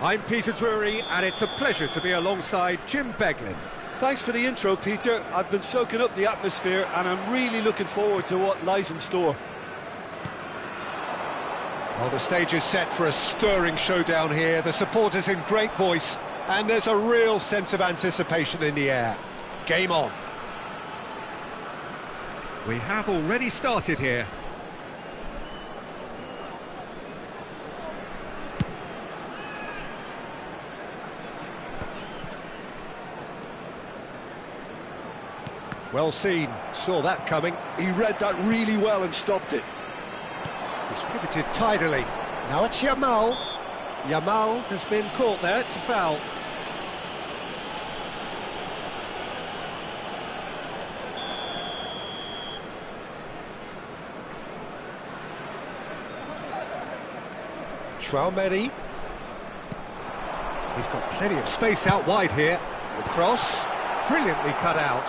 I'm Peter Drury, and it's a pleasure to be alongside Jim Beglin. Thanks for the intro, Peter. I've been soaking up the atmosphere and I'm really looking forward to what lies in store. Well, the stage is set for a stirring showdown here, the supporters in great voice, and there's a real sense of anticipation in the air. Game on. We have already started here. Well seen, saw that coming. He read that really well and stopped it. Distributed tidily. Now it's Yamal. Yamal has been caught there, it's a foul. Traoré. He's got plenty of space out wide here. The cross, brilliantly cut out.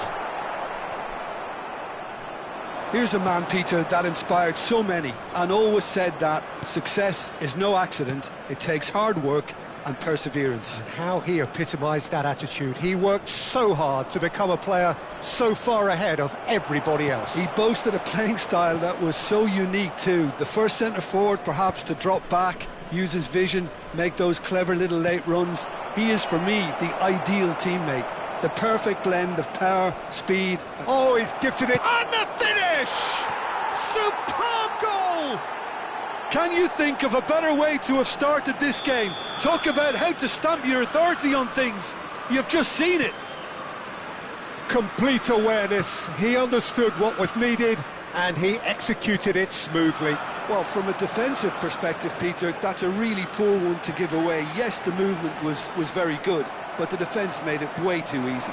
Here's a man, Peter, that inspired so many and always said that success is no accident. It takes hard work and perseverance. And how he epitomised that attitude. He worked so hard to become a player so far ahead of everybody else. He boasted a playing style that was so unique too. The first centre-forward perhaps to drop back, use his vision, make those clever little late runs. He is, for me, the ideal teammate. The perfect blend of power, speed... Oh, he's gifted it. And the finish! Superb goal! Can you think of a better way to have started this game? Talk about how to stamp your authority on things. You've just seen it. Complete awareness. He understood what was needed and he executed it smoothly. Well, from a defensive perspective, Peter, that's a really poor one to give away. Yes, the movement was very good, but the defence made it way too easy.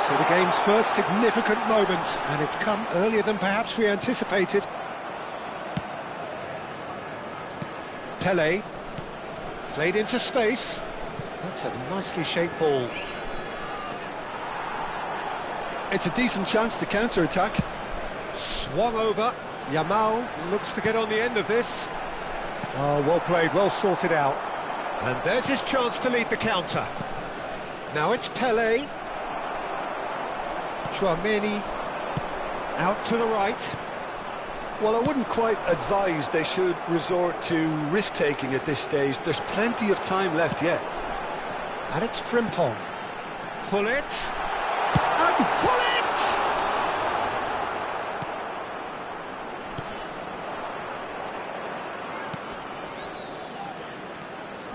So the game's first significant moment, and it's come earlier than perhaps we anticipated. Pelé, played into space. That's a nicely shaped ball. It's a decent chance to counter-attack. Swung over. Yamal looks to get on the end of this. Oh, well played, well sorted out. And there's his chance to lead the counter. Now it's Pelé. Traoré out to the right. Well, I wouldn't quite advise they should resort to risk-taking at this stage. There's plenty of time left yet. And it's Frimpong. Pull it. And pull it!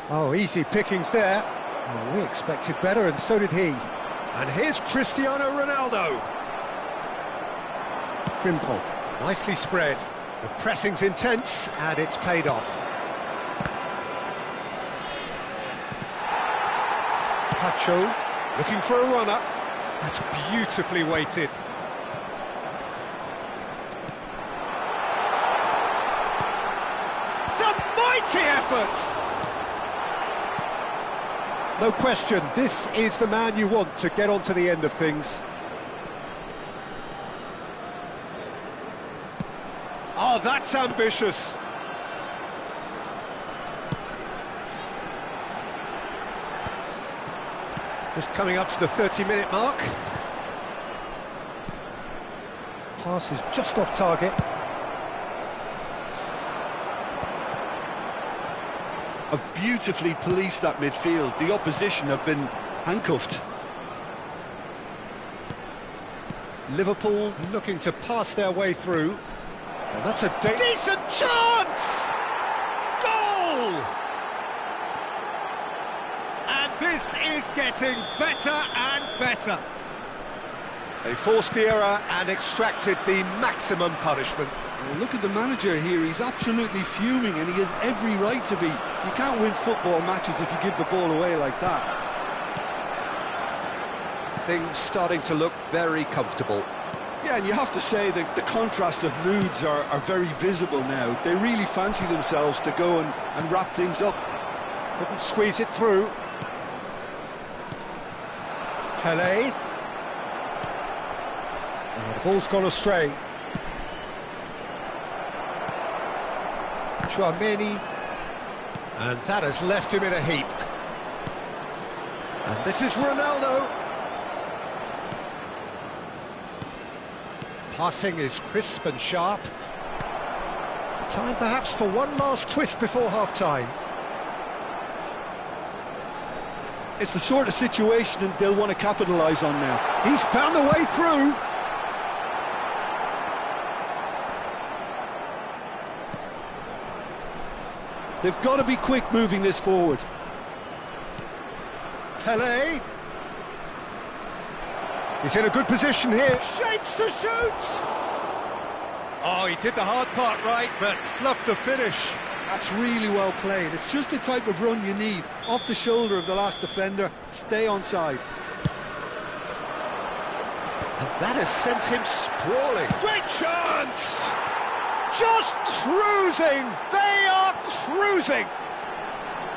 Oh, easy pickings there. Well, we expected better, and so did he. And here's Cristiano Ronaldo. Frimpong, nicely spread. The pressing's intense, and it's paid off. Pacho, looking for a runner. That's beautifully weighted. It's a mighty effort! No question, this is the man you want to get onto the end of things. Oh, that's ambitious. Just coming up to the 30-minute mark. Pass is just off target. Have beautifully policed that midfield. The opposition have been handcuffed. Liverpool looking to pass their way through. And that's a decent chance! Goal! And this is getting better and better. They forced the error and extracted the maximum punishment. Well, look at the manager here. He's absolutely fuming, and he has every right to be. You can't win football matches if you give the ball away like that. Things starting to look very comfortable. Yeah, and you have to say that the contrast of moods are very visible now. They really fancy themselves to go and wrap things up. Couldn't squeeze it through. Pelé. Oh, the ball's gone astray. Traoré. And that has left him in a heap. And this is Ronaldo. Passing is crisp and sharp. Time perhaps for one last twist before half-time. It's the sort of situation that they'll want to capitalise on now. He's found a way through. They've got to be quick moving this forward. Pelé. He's in a good position here. Shapes to shoot! Oh, he did the hard part right, but fluffed the finish. That's really well played. It's just the type of run you need. Off the shoulder of the last defender, stay onside. And that has sent him sprawling. Great chance! Just cruising! They are cruising!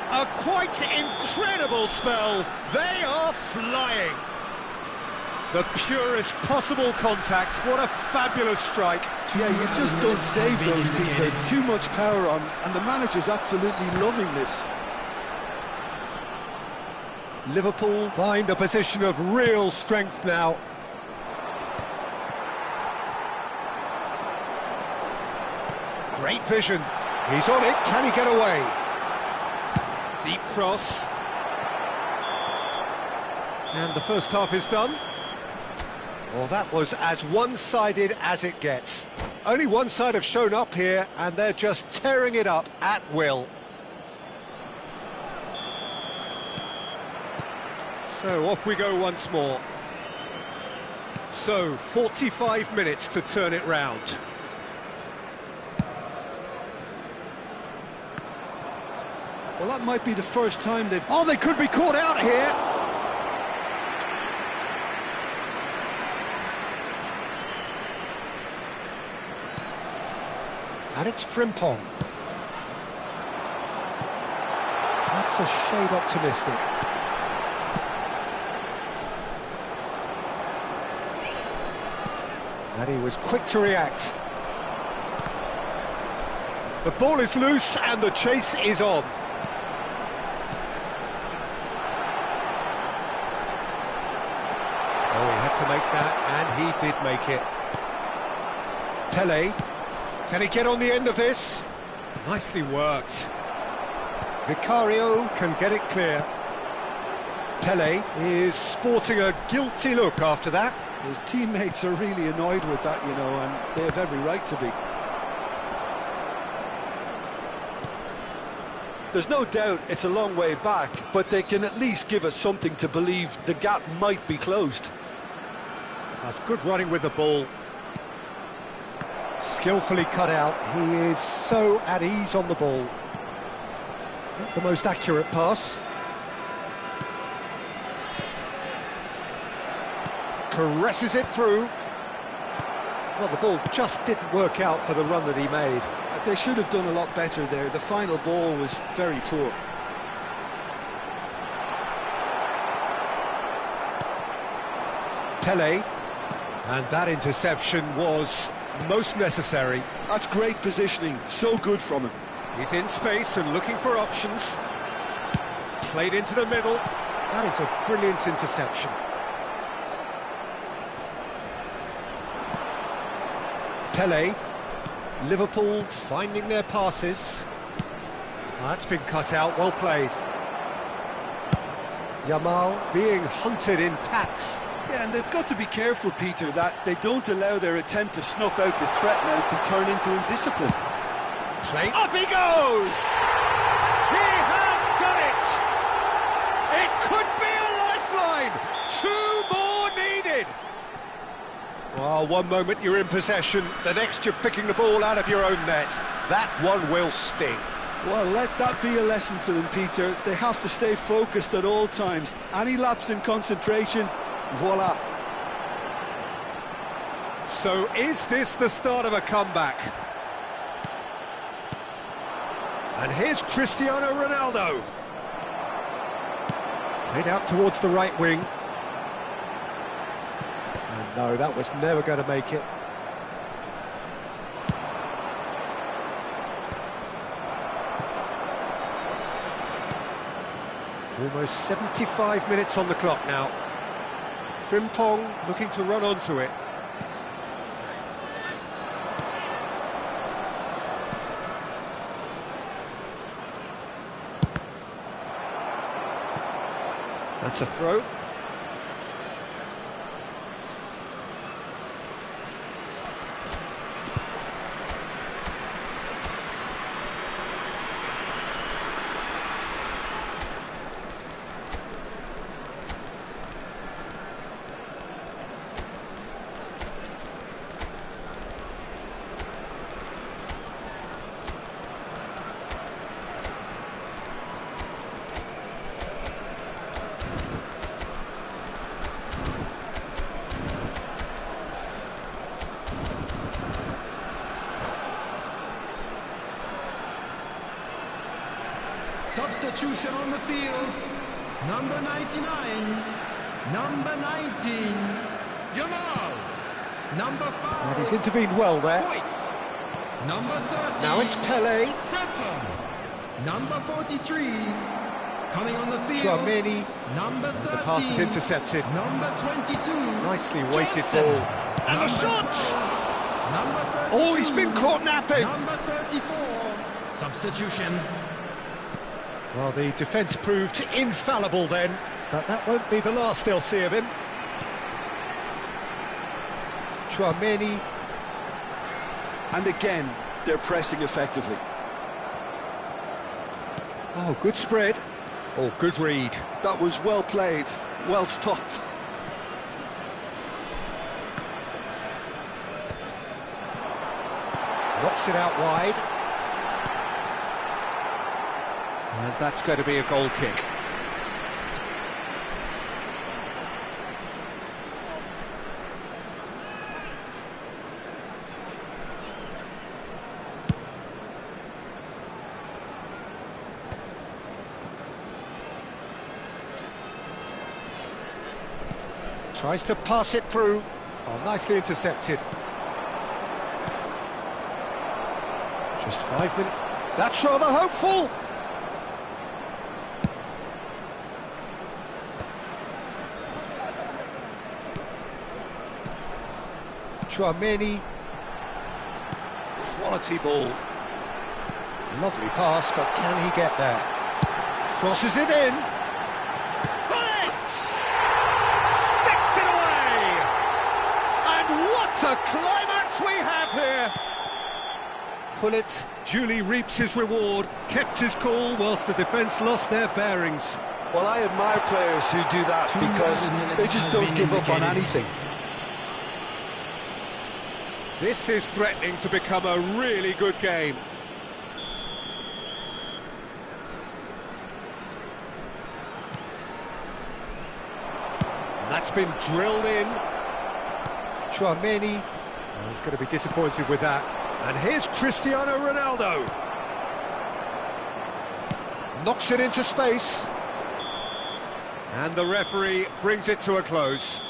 A quite incredible spell. They are flying. The purest possible contact. What a fabulous strike. Yeah, you just don't save those, Peter. Too much power on, and the manager's absolutely loving this. Liverpool find a position of real strength now. Great vision. He's on it. Can he get away? Deep cross. And the first half is done. Well, that was as one-sided as it gets. Only one side have shown up here, and they're just tearing it up at will. So off we go once more. So 45 minutes to turn it round. Well, that might be the first time they've... Oh, they could be caught out here. And it's Frimpong. That's a shade optimistic. And he was quick to react. The ball is loose and the chase is on. Oh, he had to make that, and he did make it. Pele. Can he get on the end of this? Nicely worked. Vicario can get it clear. Pele is sporting a guilty look after that. His teammates are really annoyed with that, you know, and they have every right to be. There's no doubt it's a long way back, but they can at least give us something to believe the gap might be closed. That's good running with the ball. Skillfully cut out. He is so at ease on the ball. Not the most accurate pass. Caresses it through. Well, the ball just didn't work out for the run that he made. They should have done a lot better there. The final ball was very poor. Pele. And that interception was most necessary. That's great positioning, so good from him. He's in space and looking for options. Played into the middle. That is a brilliant interception. Pele. Liverpool finding their passes. That's been cut out, well played. Yamal being hunted in packs. Yeah, and they've got to be careful, Peter, that they don't allow their attempt to snuff out the threat now to turn into indiscipline. Play. Up he goes! He has done it! It could be a lifeline! 2 more needed! Well, one moment you're in possession, the next you're picking the ball out of your own net. That one will sting. Well, let that be a lesson to them, Peter. They have to stay focused at all times. Any lapse in concentration, voila. So is this the start of a comeback? And here's Cristiano Ronaldo. Played out towards the right wing. And no, that was never going to make it. Almost 75 minutes on the clock now. Frimpong looking to run onto it. That's a throw. Substitution on the field. Number 99. Number 19. Yamal. Number 5. And he's intervened well there. Hoyt. Number 30. Now it's Pele. Frepper. Number 43. Coming on the field. Tchouaméni. Number 13. The pass is intercepted. Number 22. Nicely weighted Johnson. ball. And the Number shot! 4. Number 32. Oh, he's been caught napping. Number 34. Substitution. Well, the defence proved infallible then, but that won't be the last they'll see of him. Tchouaméni. And again, they're pressing effectively. Oh, good spread. Oh, good read. That was well played, well stopped. Knocks it out wide. And that's going to be a goal kick. Tries to pass it through. Oh, nicely intercepted. Just 5 minutes. That's rather hopeful. Tchouaméni. Quality ball. Lovely pass, but can he get there? Crosses it in. Sticks it away! And what a climax we have here! Pullet duly reaps his reward, kept his cool whilst the defence lost their bearings. Well, I admire players who do that because they just don't give up on anything. This is threatening to become a really good game. And that's been drilled in. Tchouaméni. Oh, he's going to be disappointed with that. And here's Cristiano Ronaldo. Knocks it into space. And the referee brings it to a close.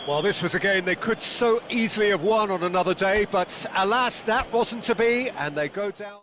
Well, this was a game they could so easily have won on another day, but alas, that wasn't to be, and they go down.